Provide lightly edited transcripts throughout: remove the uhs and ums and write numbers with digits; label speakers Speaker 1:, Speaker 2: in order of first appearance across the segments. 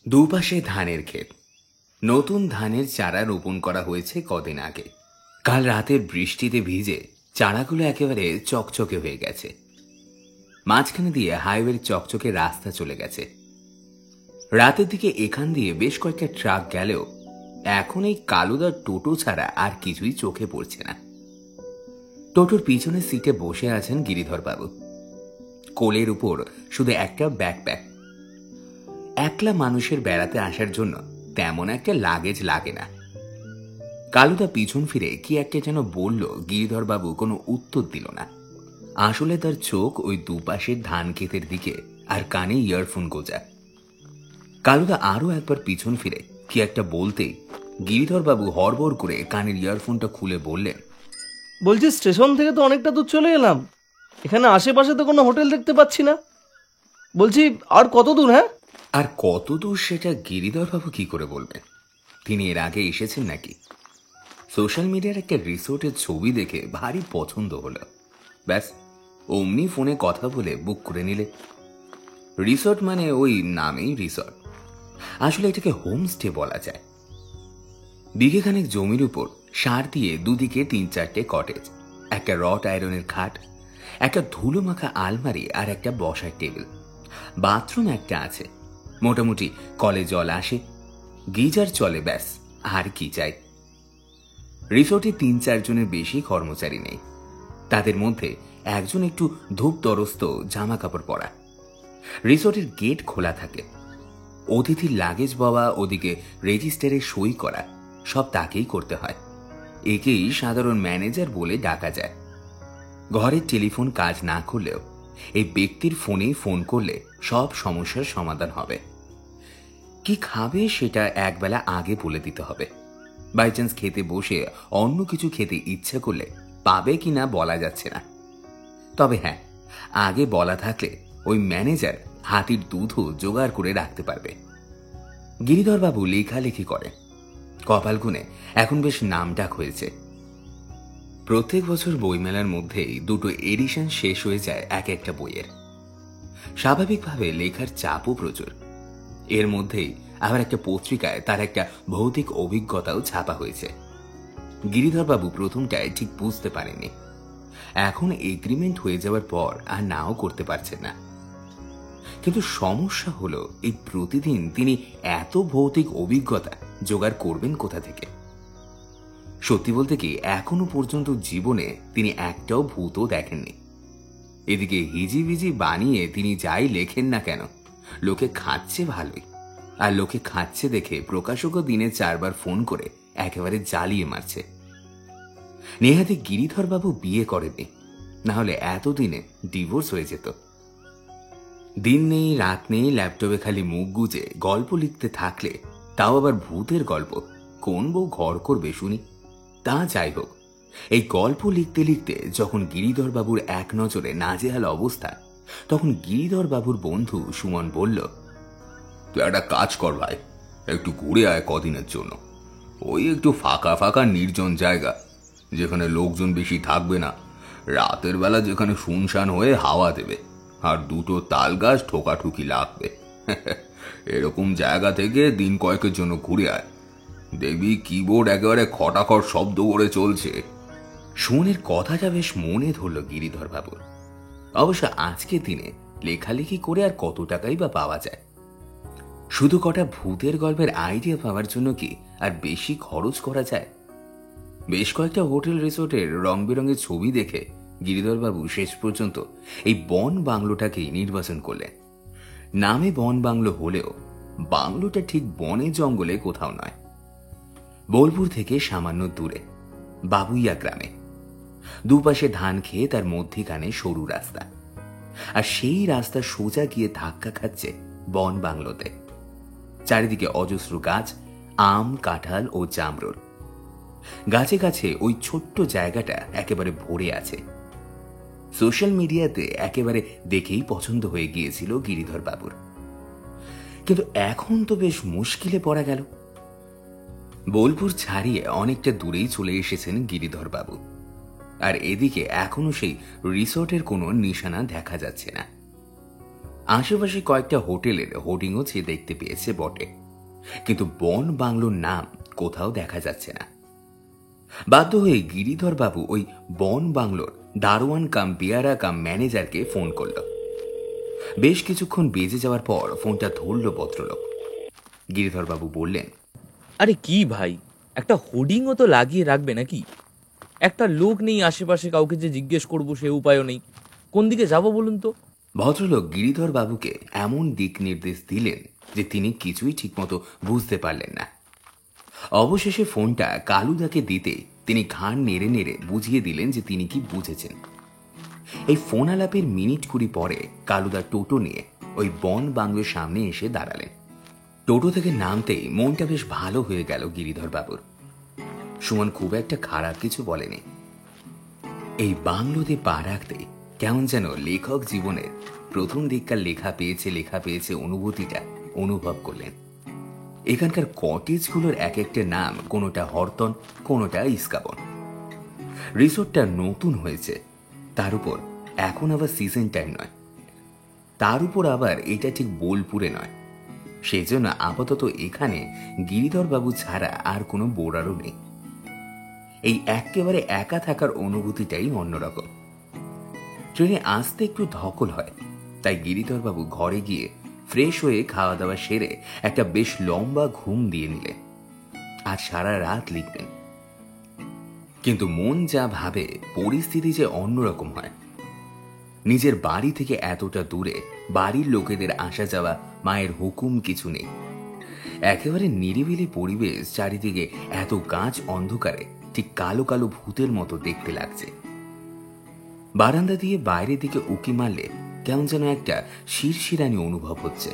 Speaker 1: দুপাশে ধানের ক্ষেত। নতুন ধানের চারা রোপণ করা হয়েছে কদিন আগে। কাল রাতের বৃষ্টিতে ভিজে চারাগুলো একেবারে চকচকে হয়ে গেছে। মাঝখানে দিয়ে হাইওয়ের চকচকে রাস্তা চলে গেছে। রাতের দিকে এখান দিয়ে বেশ কয়েকটা ট্রাক গেলেও এখন এই কালুদার টোটো ছাড়া আর কিছুই চোখে পড়ছে না। টোটোর পিছনের সিটে বসে আছেন গিরিধর বাবু। কোলের উপর শুধু একটা ব্যাকপ্যাক। একলা মানুষের বেড়াতে আসার জন্য তেমন একটা লাগেজ লাগে না। কালুদা পিছন ফিরে কি একটা যেন বলল, গিরিধর বাবু কোনো উত্তর দিল না। আসলে তার চোখ ওই দুপাশের ধান ক্ষেতের দিকে, আর কানে ইয়ারফোন গোজা। কালুদা আরো একবার পিছন ফিরে কি একটা বলতেই গিরিধর বাবু হড়বড় করে কানের ইয়ারফোনটা খুলে বললেন,
Speaker 2: বলছি স্টেশন থেকে তো অনেকটা দূর চলে এলাম, এখানে আশেপাশে তো কোনো হোটেল দেখতে পাচ্ছি না। বলছি আর কত দূর? হ্যাঁ,
Speaker 1: আর কত দূর সেটা গিরিধর বাবু কি করে বলবেন? তিনি এর আগে এসেছেন নাকি? সোশ্যাল মিডিয়ার একটা রিসোর্টের ছবি দেখে ভারী পছন্দ হলো, ব্যাস অমনি ফোনে কথা বলে বুক করে নিলে। রিসোর্ট মানে ওই নামেই রিসোর্ট, আসলে এটাকে হোমস্টে বলা যায়। বিঘেখানেক জমির উপর সার দিয়ে দুদিকে 3-4টে কটেজ, একটা রড আয়রনের খাট, একটা ধুলো মাখা আলমারি আর একটা বসার টেবিল। বাথরুম একটা আছে, মোটামুটি কলে জল আসে, গিজার চলে, ব্যাস আর কি চাই। রিসোর্টে 3-4 জনের বেশি কর্মচারী নেই। তাদের মধ্যে একজন একটু ধূপ দরস্ত জামা কাপড় পরা। রিসোর্টের গেট খোলা থাকে। অতিথির লাগেজ বাবা, ওদিকে রেজিস্টারে সই করা, সব তাকেই করতে হয়। একেই সাধারণ ম্যানেজার বলে ডাকা যায়। ঘরের টেলিফোন কাজ না করলেও এই ব্যক্তির ফোনে ফোন করলে সব সমস্যার সমাধান হবে। কি খাবে সেটা একবেলা আগে বলে দিতে হবে। বাই চান্স খেতে বসে অন্য কিছু খেতে ইচ্ছা করলে পাবে কিনা বলা যাচ্ছে না। তবে হ্যাঁ, আগে বলা থাকলে ওই ম্যানেজার হাতির দুধও জোগাড় করে রাখতে পারবে। গিরিধরবাবু লেখালেখি করেন, কপাল গুনে এখন বেশ নামডাক হয়েছে। প্রত্যেক বছর বইমেলার মধ্যেই 2টো এডিশন শেষ হয়ে যায় এক একটা বইয়ের। স্বাভাবিকভাবে লেখার চাপও প্রচুর। এর মধ্যেই আবার একটা পত্রিকায় তার একটা ভৌতিক অভিজ্ঞতাও ছাপা হয়েছে। গিরিধরবাবু প্রথমটায় ঠিক বুঝতে পারেননি, এখন এগ্রিমেন্ট হয়ে যাওয়ার পর আর নাও করতে পারছেন না। কিন্তু সমস্যা হলো, এই প্রতিদিন তিনি এত ভৌতিক অভিজ্ঞতা জোগাড় করবেন কোথা থেকে? সত্যি বলতে কি, এখনো পর্যন্ত জীবনে তিনি একটাও ভূতও দেখেননি। এদিকে হিজিবিজি বানিয়ে তিনি যাই লেখেন না কেন, লোকে খাচ্ছে ভালোই, আর লোকে খাচ্ছে দেখে প্রকাশকও দিনে 4 বার ফোন করে একেবারে জ্বালিয়ে মারছে। নেহাতি গিরিধরবাবু বিয়ে করেননি, না হলে এতদিনে ডিভোর্স হয়ে যেত। দিন নেই রাত নেই ল্যাপটপে খালি মুখ গুজে গল্প লিখতে থাকলে, তাও আবার ভূতের গল্প, কোন বউ ঘর করবে শুনি? তা যাই হোক, এই গল্প লিখতে লিখতে যখন গিরিধরবাবুর এক নজরে নাজেহাল অবস্থা, তখন গিরিধরবাবুর বন্ধু সুমন বলল, তুই একটা কাজ কর ভাই, একটু ঘুরে আয় কদিনের জন্য। ওই একটু ফাঁকা ফাঁকা নির্জন জায়গা, যেখানে লোকজন বেশি থাকবে না, রাতের বেলা যেখানে শুনশান হয়ে হাওয়া দেবে, আর 2টো তাল গাছ ঠোকাঠুকি লাগবে। এরকম জায়গা থেকে দিন কয়েকের জন্য ঘুরে আয়, দেখবি কিবোর্ড একেবারে খটাখট শব্দ করে চলছে। সুমনের কথাটা বেশ মনে ধরল গিরিধরবাবুর। অবশ্য আজকের দিনে লেখালেখি করে আর কত টাকাই বা পাওয়া যায়? শুধু কটা ভূতের গল্পের আইডিয়া পাওয়ার জন্য কি আর বেশি খরচ করা যায়? বেশ কয়েকটা হোটেল রিসোর্টের রং বেরঙের ছবি দেখে গিরিধরবাবু শেষ পর্যন্ত এই বন বাংলোটাকেই নির্বাচন করলেন। নামে বন বাংলো হলেও বাংলোটা ঠিক বনে জঙ্গলে কোথাও নয়। বোলপুর থেকে সামান্য দূরে বাবুইয়া গ্রামে। দুপাশে ধান খেয়ে তার মধ্যিখানে সরু রাস্তা, আর সেই রাস্তা সোজা গিয়ে ধাক্কা খাচ্ছে বন বাংলোতে। চারিদিকে অজস্র গাছ, আম, কাঁঠাল ও জামরুল। গাছে গাছে ওই ছোট্ট জায়গাটা একেবারে ভরে আছে। সোশ্যাল মিডিয়াতে একেবারে দেখেই পছন্দ হয়ে গিয়েছিল গিরিধরবাবুর। কিন্তু এখন তো বেশ মুশকিলে পড়া গেল। বোলপুর ছাড়িয়ে অনেকটা দূরেই চলে এসেছেন গিরিধরবাবু, আর এদিকে এখনো সেই রিসোর্টের কোনো নিশানা দেখা যাচ্ছে না। আশেপাশে কয়েকটা হোটেলের হোর্ডিংও সে দেখতে পেয়েছে বটে, কিন্তু বন বাংলোর নাম কোথাও দেখা যাচ্ছে না। বাধ্য হয়ে গিরিধর বাবু ওই বন বাংলোর দারোয়ান কাম পেয়ারা কাম ম্যানেজারকে ফোন করল। বেশ কিছুক্ষণ বেজে যাওয়ার পর ফোনটা ধরল ভদ্রলোক। গিরিধর বাবু বললেন,
Speaker 3: আরে কি ভাই, একটা হোর্ডিংও তো লাগিয়ে রাখবে নাকি? একটা লোক নেই আশেপাশে, কাউকে যে জিজ্ঞেস করবো সে উপায়ও নেই। কোন দিকে যাব বলুন তো?
Speaker 1: ভদ্রলোক গিরিধর বাবুকে এমন দিক নির্দেশ দিলেন যে তিনি কিছুই ঠিকমতো বুঝতে পারলেন না। অবশেষে ফোনটা কালুদাকে দিতে তিনি ঘাড় নেড়ে নেড়ে বুঝিয়ে দিলেন যে তিনি কি বুঝেছেন। এই ফোন আলাপের মিনিট 20 পরে কালুদা টোটো নিয়ে ওই বন বাংলোর সামনে এসে দাঁড়ালেন। টোটো থেকে নামতেই মনটা বেশ ভালো হয়ে গেল গিরিধর বাবুর। সুমন খুব একটা খারাপ কিছু বলেনি। এই বাংলোতে পা রাখতেই কেমন যেন লেখক জীবনের প্রথম দিককার লেখা পেয়েছে অনুভূতিটা অনুভব করলেন। এখানকার কটেজগুলোর এক একটা নাম, কোনোটা হরতন, কোনোটা ইস্কাবন। রিসোর্টটা নতুন হয়েছে, তার উপর এখন আবার সিজন টাইম নয়, তার উপর আবার এটা ঠিক বোলপুরে নয়। সেই জন্য আপাতত এখানে গিরিধর বাবু ছাড়া আর কোনো বোর্ডারও নেই। এই একেবারে একা থাকার অনুভূতিটাই অন্যরকম। ট্রেনে আসতে একটু ধকল হয়, তাই গিরিধর বাবু ঘরে গিয়ে ফ্রেশ হয়ে খাওয়া দাওয়া সেরে একটা বেশ লম্বা ঘুম দিয়ে নিলেন। আর সারা রাত লিখবেন। কিন্তু মন যা ভাবে, পরিস্থিতি যে অন্যরকম হয়। নিজের বাড়ি থেকে এতটা দূরে, বাড়ির লোকেদের আসা যাওয়া, মায়ের হুকুম কিছু নেই। একেবারে নিরিবিলি পরিবেশ, চারিদিকে এত গাছ, অন্ধকারে ঠিক কালো কালো ভূতের মতো দেখতে লাগছে। বারান্দা দিয়ে বাইরের দিকে উকি মারলে কেমন যেন একটা শিরশিরানি অনুভব হচ্ছে।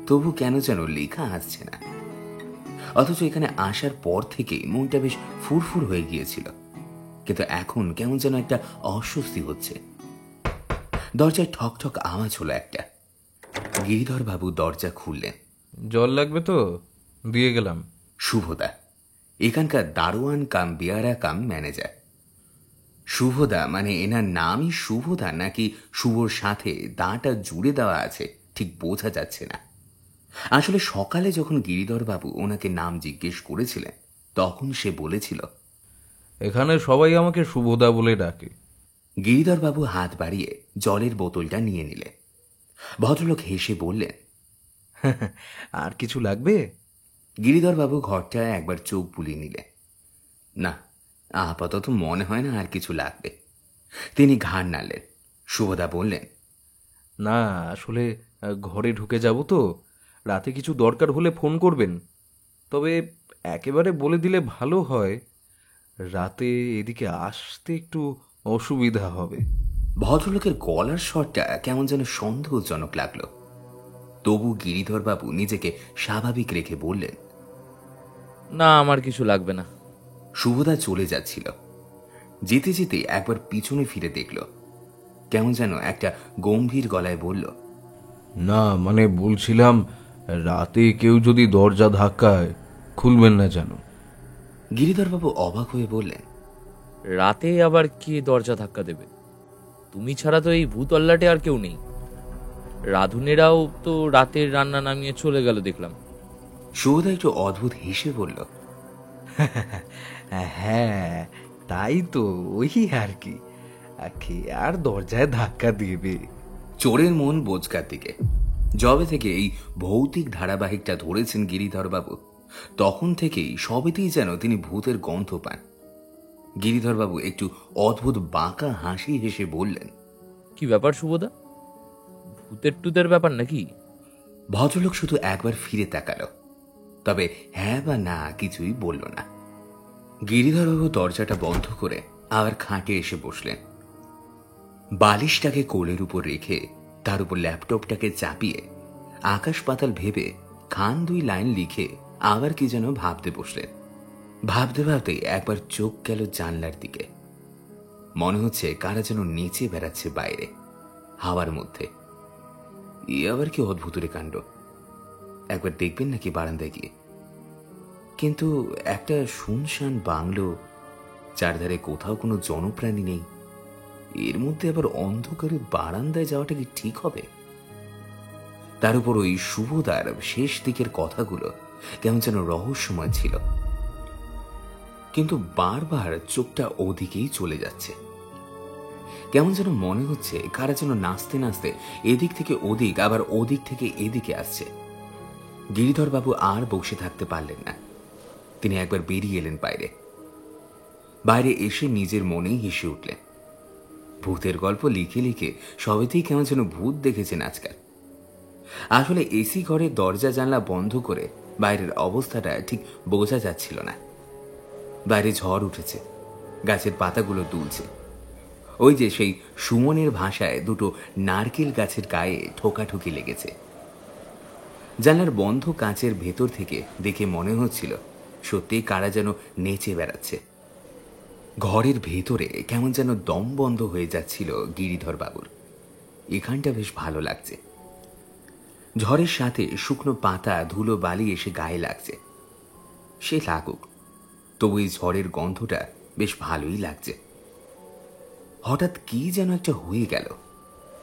Speaker 1: তবু কেন যেন লেখা আসছে না। অথচ এখানে আসার পর থেকেই মনটা বেশ ফুরফুর হয়ে গিয়েছিল, কিন্তু এখন কেমন যেন একটা অস্বস্তি হচ্ছে। দরজায় ঠক ঠক আওয়াজ হলো একটা। গিরিধর বাবু দরজা খুললেন।
Speaker 4: জল লাগবে তো, দিয়ে গেলাম।
Speaker 1: শুভদা, এখানকার দারোয়ান কাম বেয়ারা কাম ম্যানেজার। শুভদা মানে এনার নামই শুভদা নাকি শুভর সাথে দাঁটা জুড়ে দেওয়া আছে ঠিক বোঝা যাচ্ছে না। আসলে সকালে যখন গিরিধর বাবু ওনাকে নাম জিজ্ঞেস করেছিলেন, তখন সে বলেছিল,
Speaker 4: এখানে সবাই আমাকে শুভদা বলে ডাকে।
Speaker 1: গিরিধর বাবু হাত বাড়িয়ে জলের বোতলটা নিয়ে নিলেন। ভদ্রলোক হেসে বললেন,
Speaker 4: আর কিছু লাগবে?
Speaker 1: গিরিধর বাবু ঘরটায় একবার চোখ বুলিয়ে নিলেন। না, আপাতত মনে হয় না আর কিছু লাগবে। তিনি ঘাড় নাড়লেন। শুভদা বললেন,
Speaker 4: না, আসলে ঘরে ঢুকে যাব তো, রাতে কিছু দরকার হলে ফোন করবেন। তবে একেবারে বলে দিলে ভালো হয়, রাতে এদিকে আসতে একটু অসুবিধা হবে।
Speaker 1: ভদ্রলোকের গলার স্বরটা কেমন যেন সন্দেহজনক লাগলো। তবু গিরিধর বাবু নিজেকে স্বাভাবিক রেখে বললেন,
Speaker 3: না, আমার কিছু লাগবে না।
Speaker 1: শুভদা চলে যাচ্ছিল। যেতে যেতে একবার পিছনে ফিরে দেখল। কেমন যেন একটা গম্ভীর গলায় বলল,
Speaker 4: না, মানে বলছিলাম, রাতে কেউ যদি দরজা ধাক্কায়, খুলবেন না যেন।
Speaker 1: গিরিধরবাবু অবাক হয়ে বললেন,
Speaker 3: রাতে আবার কে দরজা ধাক্কা দেবে? তুমি ছাড়া তো এই ভূতল্লাটে আর কেউ নেই। রাধুনেরাও তো রাতের রান্না নামিয়ে চলে গেল দেখলাম।
Speaker 1: শুভদা একটু অদ্ভুত হেসে বলল,
Speaker 4: হ্যাঁ, তাই তো, ওই আর কি, কে আর দরজায় ধাক্কা দেবে?
Speaker 1: চোরের মন বোঝকার দিকে। যবে থেকে এই ভৌতিক ধারাবাহিকটা ধরেছেন গিরিধরবাবু, তখন থেকেই সবেতেই যেন তিনি ভূতের গন্ধ পান। গিরিধরবাবু একটু অদ্ভুত বাঁকা হাসি হেসে বললেন,
Speaker 3: কি ব্যাপার শুভদা, ভূতের টুতের ব্যাপার নাকি?
Speaker 1: ভদ্রলোক শুধু একবার ফিরে তাকালো, তবে হ্যাঁ বা না কিছুই বলল না। গিরিধরবাবু দরজাটা বন্ধ করে আবার খাটে এসে বসলেন। বালিশটাকে কোলের উপর রেখে তার উপর ল্যাপটপটাকে চাপিয়ে আকাশ পাতাল ভেবে খান 2 লাইন লিখে আবার কি যেন ভাবতে বসলেন। ভাবতে ভাবতে একবার চোখ গেল জানলার দিকে। মনে হচ্ছে কারা যেন নেচে বেড়াচ্ছে বাইরে হাওয়ার মধ্যে। এ আবার কি অদ্ভুত রে কাণ্ড, একবার দেখবেন নাকি বারান্দায় গিয়ে? কিন্তু একটা শুনশান বাংলো, চারধারে কোথাও কোনো জনপ্রাণী নেই, এর মধ্যে আবার অন্ধকারে বারান্দায় যাওয়াটা কি ঠিক হবে? তার উপর ওই শুভদার শেষ দিকের কথাগুলো কেমন যেন রহস্যময় ছিল। কিন্তু বারবার চোখটা ওদিকেই চলে যাচ্ছে। কেমন যেন মনে হচ্ছে কারা যেন নাচতে নাচতে এদিক থেকে ওদিক, আবার ওদিক থেকে এদিকে আসছে। গিরিধর বাবু আর বসে থাকতে পারলেন না। তিনি একবার বেরিয়ে এলেন বাইরে। বাইরে এসে নিজের মনেই হেসে উঠলেন। ভূতের গল্প লিখে লিখে সবেতেই কেমন যেন ভূত দেখেছেন আজকাল। আসলে এসি ঘরের দরজা জানলা বন্ধ করে বাইরের অবস্থাটা ঠিক বোঝা যাচ্ছিল না। বাইরে ঝড় উঠেছে, গাছের পাতাগুলো দুলছে। ওই যে সেই সুমনের ভাষায় দুটো নারকেল গাছের গায়ে ঠোকাঠুকি লেগেছে। জানলার বন্ধ কাঁচের ভেতর থেকে দেখে মনে হচ্ছিল সত্যি কারা যেন নেচে বেড়াচ্ছে। ঘরের ভেতরে কেমন যেন দম বন্ধ হয়ে যাচ্ছিল গিরিধর বাবুর। এখানটা বেশ ভালো লাগছে। ঝড়ের সাথে শুকনো পাতা ধুলো বালি এসে গায়ে লাগছে। সে লাগুক, তবু এই ঝড়ের গন্ধটা বেশ ভালোই লাগছে। হঠাৎ কি যেন একটা হয়ে গেল।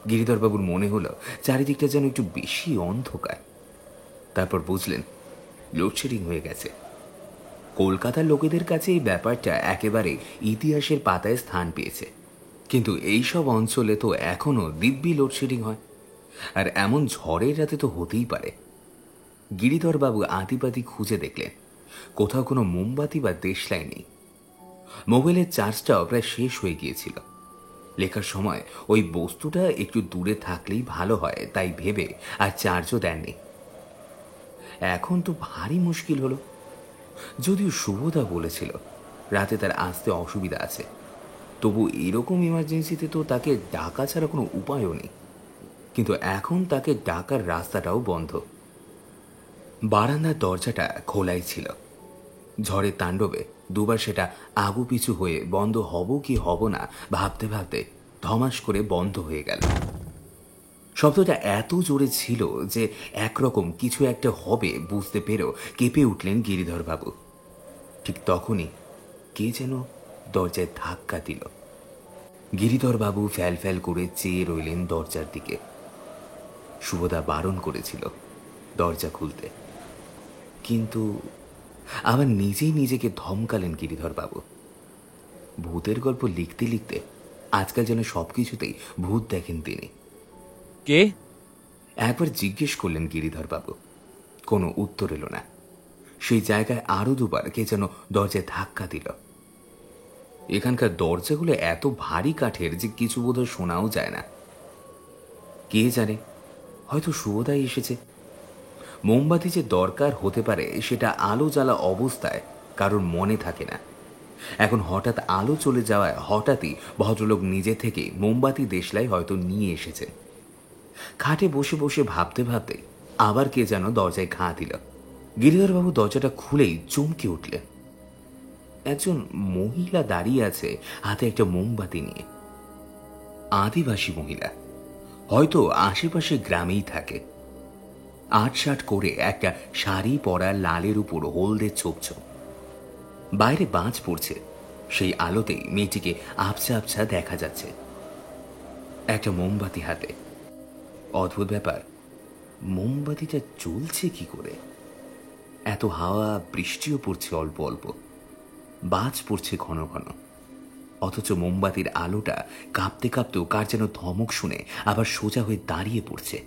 Speaker 1: গিরিধর বাবুর মনে হলো চারিদিকটা যেন একটু বেশি অন্ধকার। তারপর বুঝলেন লোডশেডিং হয়ে গেছে। কলকাতার লোকেদের কাছে এই ব্যাপারটা একেবারে ইতিহাসের পাতায় স্থান পেয়েছে, কিন্তু এই সব অঞ্চলে তো এখনো দিব্যি লোডশেডিং হয়, আর এমন ঝড়ের রাতে তো হতেই পারে। গিরিধর বাবু আতিপাতি খুঁজে দেখলেন কোথাও কোনো মোমবাতি বা দেশলাই নেই। মোবাইলের চার্জটাও প্রায় শেষ হয়ে গিয়েছিল। লেখার সময় ওই বস্তুটা একটু দূরে থাকলেই ভালো হয় তাই ভেবে আর চার্জও দেননি। এখন তো ভারী মুশকিল হলো। যদিও শুভদা বলেছিল রাতে তার আসতে অসুবিধা আছে, তবু এরকম ইমার্জেন্সিতে তো তাকে ডাকা ছাড়া কোনো উপায়ও নেই। কিন্তু এখন তাকে ডাকার রাস্তাটাও বন্ধ। বারান্দার দরজাটা খোলাই ছিল। ঝড়ের তাণ্ডবে দুবার সেটা আগু পিছু হয়ে বন্ধ হব কি হব না ভাবতে ভাবতে ধমাস করে বন্ধ হয়ে গেল। শব্দটা এত জোরে ছিল যে একরকম কিছু একটা হবে বুঝতে পেরেও কেঁপে উঠলেন গিরিধর বাবু। ঠিক তখনই কে যেন দরজায় ধাক্কা দিল। গিরিধর বাবু ফ্যাল ফ্যাল করে চেয়ে রইলেন দরজার দিকে। শুভদা বারণ করেছিল দরজা খুলতে, কিন্তু আবার নিজেই নিজেকে ধমকালেন গিরিধর বাবু। ভূতের গল্প লিখতে লিখতে আজকাল যেন সবকিছুতেই ভূত দেখেন তিনি।
Speaker 3: কে?
Speaker 1: একবার জিজ্ঞেস করলেন গিরিধর বাবু, কোনো উত্তর এলো না। সেই জায়গায় আরো দুবার কে যেন দরজায় ধাক্কা দিল। এখানকার দরজাগুলো এত ভারী কাঠের যে কিছু বোধহয় শোনাও যায় না। কে জানে, হয়তো শুভদাই এসেছে। মোমবাতি যে দরকার হতে পারে সেটা আলো জ্বালা অবস্থায় কারোর মনে থাকে না। এখন হঠাৎ আলো চলে যাওয়ায় হঠাৎই ভদ্রলোক নিজে থেকে মোমবাতি দেশলাই হয়তো নিয়ে এসেছেন। খাটে বসে বসে ভাবতে ভাবতে আবার কে যেন দরজায় ঘা দিল। গিরিধরবাবু দরজাটা খুলেই চমকে উঠলেন। একজন মহিলা দাঁড়িয়ে আছে হাতে একটা মোমবাতি নিয়ে। আদিবাসী মহিলা, হয়তো আশেপাশে গ্রামেই থাকে। আটসাট করে একটা শাড়ি পরা, লালের উপর হলদে ছোপ ছোপ। বাইরে বাজ পড়ছে, সেই আলোতেই মেয়েটিকে আবছা আবছা দেখা যাচ্ছে। একটা মোমবাতি হাতে। অদ্ভুত ব্যাপার, মোমবাতিটা জ্বলছে কি করে? এত হাওয়া, বৃষ্টিও পড়ছে অল্প অল্প, বাজ পড়ছে ঘন ঘন, অথচ মোমবাতির আলোটা কাঁপতে কাঁপতেও কার যেন ধমক শুনে আবার সোজা হয়ে দাঁড়িয়ে পড়ছে।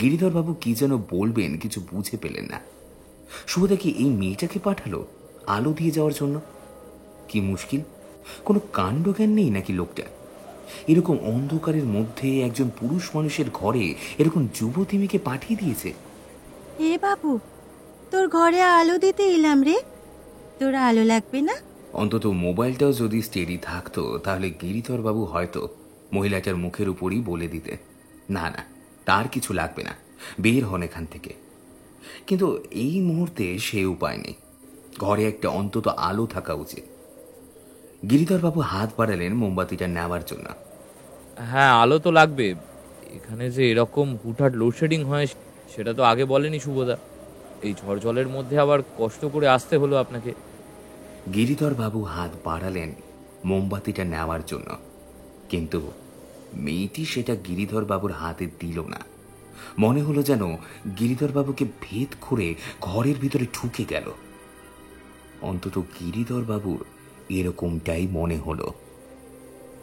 Speaker 1: গিরিধরবাবু কি যেন বলবেন কিছু বুঝে পেলেন না। শুভদা কি এই মেয়েটাকে পাঠালো আলো দিয়ে যাওয়ার জন্য? কি মুশকিল, কোনো কাণ্ডজ্ঞান নেই নাকি লোকটা? এরকম অন্ধকারের মধ্যে একজন পুরুষ মানুষের ঘরে এরকম যুবতী মেয়েকে পাঠিয়ে দিয়েছে।
Speaker 5: হে বাবু, তোর ঘরে আলো দিতে এলাম রে, তোর আলো লাগবে না?
Speaker 1: অন্তত মোবাইলটাও যদি স্টেডি থাকতো তাহলে গিরিধর বাবু হয়তো মহিলাটার মুখের উপরই বলে দিতে, না না তার কিছু লাগবে না, বের হন এখান থেকে। কিন্তু এই মুহূর্তে সে উপায় নেই। ঘরে একটা অন্তত আলো থাকা উচিত। গিরিধর বাবু হাত বাড়ালেন মোমবাতিটা নেওয়ার জন্য।
Speaker 3: হ্যাঁ, আলো তো লাগবে। এখানে যে এরকম হুটহাট লোডশেডিং হয় সেটা তো আগে বলেনি শুভদা। এই ঝড় জলের মধ্যে আবার কষ্ট করে আসতে হলো আপনাকে।
Speaker 1: গিরিধর বাবু হাত বাড়ালেন মোমবাতিটা নেওয়ার জন্য, কিন্তু মেয়েটি সেটা গিরিধর বাবুর হাতে দিল না, মনে হলো যেন গিরিধরবাবুকে ভেদ করে ঘরের ভিতরে ঢুকে গেল। অন্তত গিরিধরবাবুর এরকমটাই মনে হলো।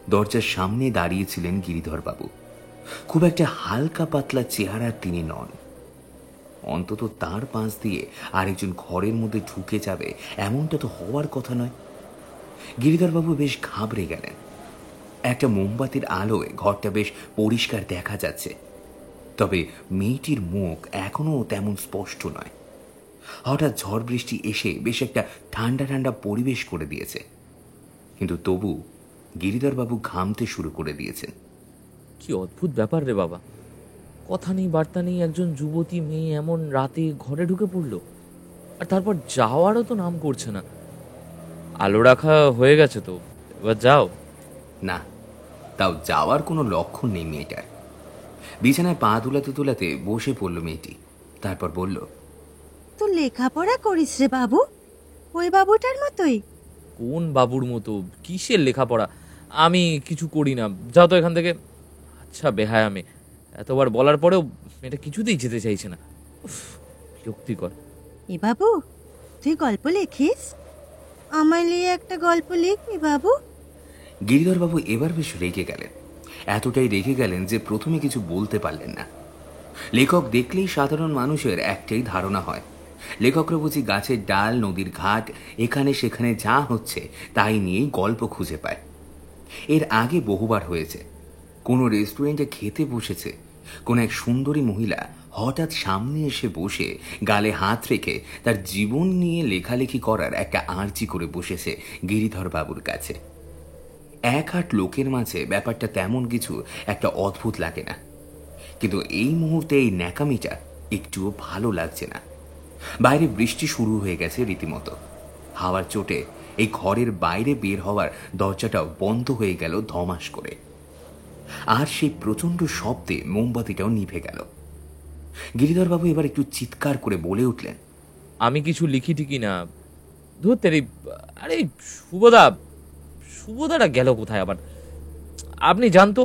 Speaker 1: দরজার সামনে দাঁড়িয়েছিলেন গিরিধরবাবু। খুব একটা হালকা পাতলা চেহারার তিনি নন। অন্তত তার পাশ দিয়ে আরেকজন ঘরের মধ্যে ঢুকে যাবে এমনটা তো হওয়ার কথা নয়। গিরিধরবাবু বেশ ঘাবড়ে গেলেন। একটা মোমবাতির আলোয় ঘরটা বেশ পরিষ্কার দেখা যাচ্ছে, তবে মেয়েটির মুখ এখনো তেমন স্পষ্ট নয়। হঠাৎ ঝড় বৃষ্টি এসে বেশ একটা ঠান্ডা ঠান্ডা পরিবেশ করে দিয়েছে, কিন্তু তবু গিরিধরবাবু ঘামতে শুরু করে দিয়েছেন।
Speaker 3: কি অদ্ভুত ব্যাপার রে বাবা, কথা নেই বার্তা নেই একজন যুবতী মেয়ে এমন রাতে ঘরে ঢুকে পড়লো, আর তারপর যাওয়ারও তো নাম করছে না। আলো রাখা হয়ে গেছে তো, এবার যাও।
Speaker 1: না, তাও যাওয়ার কোনো লক্ষণ নেই মেয়েটার। বিছানায় পা দুলাতে দুলাতে বসে পড়ল মেয়েটি। তারপর বলল,
Speaker 5: তুই লেখাপড়া করিস রে বাবু, ওই বাবুটার মতোই।
Speaker 3: কোন বাবুর মতো? কিসের লেখাপড়া? আমি কিছু করি না, যাও তো এখান থেকে। আচ্ছা বেহায়া মেয়ে, এতবার বলার পরেও এটা কিছুতেই যেতে চাইছে না। উফ, বিরক্তিকর।
Speaker 5: এ বাবু, তুই গল্প লেখিস? আমায় নিয়ে একটা গল্প লিখবি বাবু?
Speaker 1: গিরিধরবাবু এবার বেশ রেগে গেলেন। এতটাই রেগে গেলেন যে প্রথমে কিছু বলতে পারলেন না। লেখক দেখলেই সাধারণ মানুষের একটাই ধারণা হয়, লেখকরা বুঝি গাছের ডাল, নদীর ঘাট, এখানে সেখানে যা হচ্ছে তাই নিয়েই গল্প খুঁজে পায়। এর আগে বহুবার হয়েছে, কোনো রেস্টুরেন্টে খেতে বসেছে, কোনো এক সুন্দরী মহিলা হঠাৎ সামনে এসে বসে গালে হাত রেখে তার জীবন নিয়ে লেখালেখি করার একটা আর্জি করে বসেছে গিরিধরবাবুর কাছে। এক হাট লোকের মাঝে ব্যাপারটা তেমন কিছু একটা অদ্ভুত লাগে না, কিন্তু এই মুহূর্তে এই ন্যাকামিটা একটুও ভালো লাগছে না। বাইরে বৃষ্টি শুরু হয়ে গেছে রীতিমতো। হাওয়ার চোটে এই ঘরের বাইরে বের হওয়ার দরজাটাও বন্ধ হয়ে গেল ধমাস করে। আর সেই প্রচণ্ড শব্দে মোমবাতিটাও নিভে গেল। গিরিধরবাবু এবার একটু চিৎকার করে বলে উঠলেন,
Speaker 3: আমি কিছু লিখি ঠিকই না। ধুর তেরি, আরে শুভদা, শুভদাটা গেল কোথায় আবার? আপনি জানতো?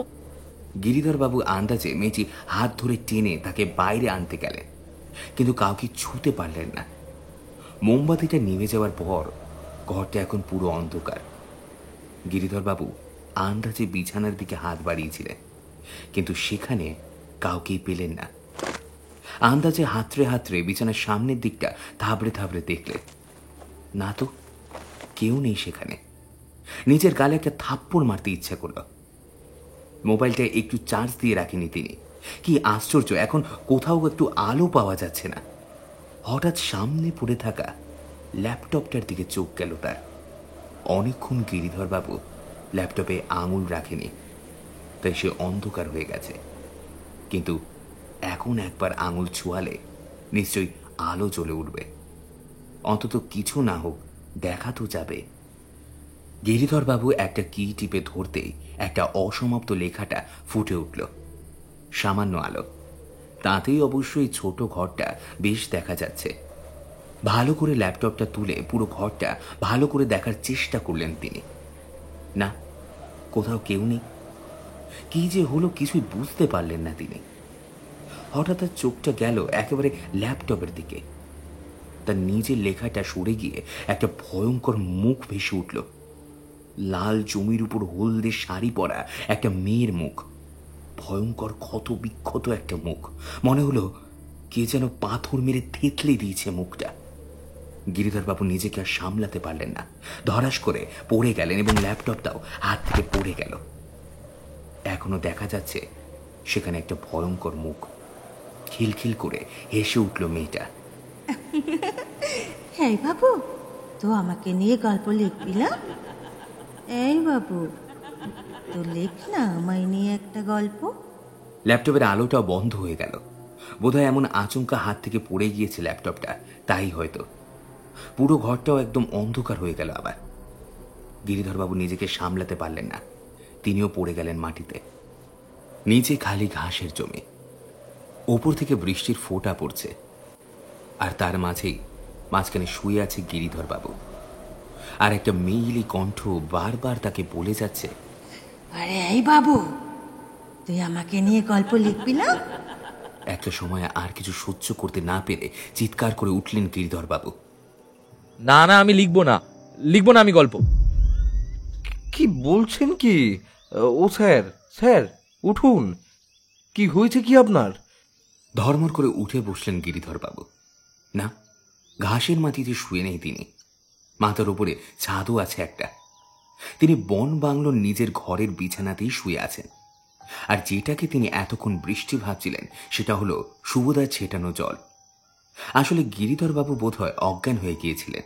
Speaker 1: গিরিধরবাবু আন্দাজে মেয়েটি হাত ধরে টেনে তাকে বাইরে আনতে গেলেন, কিন্তু কাউকে ছুঁতে পারলেন না। মোমবাতিটা নিভে যাওয়ার পর ঘরটা এখন পুরো অন্ধকার। গিরিধরবাবু আন্দাজে বিছানার দিকে হাত বাড়িয়েছিলেন, কিন্তু সেখানে কাউকেই পেলেন না। আন্দাজে হাতড়ে হাতড়ে বিছানার সামনের দিকটা থাবড়ে থাবড়ে দেখলেন, না তো, কেউ নেই সেখানে। নিজের গালে একটা থাপ্পড় মারতে ইচ্ছা করল। মোবাইলটা একটু চার্জ দিয়ে রাখেনি তিনি। কি আশ্চর্য, এখন কোথাও একটু আলো পাওয়া যাচ্ছে না। হঠাৎ সামনে পড়ে থাকা ল্যাপটপটার দিকে চোখ গেল তার। অনেকক্ষণ গিরিধরবাবু ল্যাপটপে আঙুল রাখেনি, তাই সে অন্ধকার হয়ে গেছে। কিন্তু এখন একবার আঙুল ছোঁয়ালে নিশ্চয়ই আলো জ্বলে উঠবে। অন্তত কিছু না হোক, দেখা তো যাবে। গিরিধরবাবু একটা কি টিপে ধরতেই একটা অসমাপ্ত লেখাটা ফুটে উঠল। সামান্য আলো, তাতেই অবশ্যই ছোট ঘরটা বেশ দেখা যাচ্ছে। ভালো করে ল্যাপটপটা তুলে পুরো ঘরটা ভালো করে দেখার চেষ্টা করলেন তিনি। না, কোথাও কেউ নেই। কি যে হলো কিছুই বুঝতে পারলেন না তিনি। হঠাৎ তার চোখটা গেল একেবারে ল্যাপটপের দিকে। তার নিজের লেখাটা সরে গিয়ে একটা ভয়ঙ্কর মুখ ভেসে উঠল। লাল জমির উপর হলদে শাড়ি পরা একটা মেয়ের মুখ। ভয়ঙ্কর ক্ষত বিক্ষত একটা মুখ। মনে হলো কে যেন পাথর মেরে থেতলে দিয়েছে মুখটা। গিরিধরবাবু নিজেকে আর সামলাতে পারলেন না, ধরাস করে পড়ে গেলেন এবং ল্যাপটপটাও হাত থেকে পড়ে গেল। এখনো দেখা যাচ্ছে সেখানে একটা ভয়ঙ্কর মুখ। খিলখিল করে হেসে উঠল মেয়েটা।
Speaker 5: হ্যাঁ বাবু, তো আমাকে নিয়ে গল্প লিখবি না? এই বাবু, তো লেখ না আমায় নিয়ে একটা গল্প।
Speaker 1: ল্যাপটপের আলোটাও বন্ধ হয়ে গেল। বোধহয় এমন আচমকা হাত থেকে পড়ে গিয়েছে ল্যাপটপটা, তাই হয়তো। পুরো ঘরটাও একদম অন্ধকার হয়ে গেল আবার। গিরিধরবাবু নিজেকে সামলাতে পারলেন না, তিনিও পড়ে গেলেন মাটিতে। নিচে খালি ঘাসের জমি, ওপর থেকে বৃষ্টির ফোঁটা পড়ছে, আর তার মাঝখানে শুয়ে আছে গিরিধরবাবু। আর একটা মেইলি কণ্ঠ বারবার তাকে বলে যাচ্ছে,
Speaker 5: আরে এই বাবু, তুই আমাকে নিয়ে গল্প লিখবি না?
Speaker 1: একটা সময় আর কিছু সহ্য করতে না পেরে চিৎকার করে উঠলেন গিরিধরবাবু।
Speaker 3: না না, আমি লিখবো না আমি গল্প।
Speaker 4: কি বলছেন কি? ও স্যার, স্যার উঠুন, কি হয়েছে কি আপনার?
Speaker 1: ধর্মর করে উঠে বসলেন গিরিধরবাবু। না, ঘাসের মাটিতে শুয়ে নেই তিনি, মাথার উপরে ছাদও আছে একটা। তিনি বন বাংলোর নিজের ঘরের বিছানাতেই শুয়ে আছেন। আর যেটাকে তিনি এতক্ষণ বৃষ্টি ভাবছিলেন সেটা হলো শুভদার ছেটানো জল। আসলে গিরিধরবাবু বোধহয় অজ্ঞান হয়ে গিয়েছিলেন।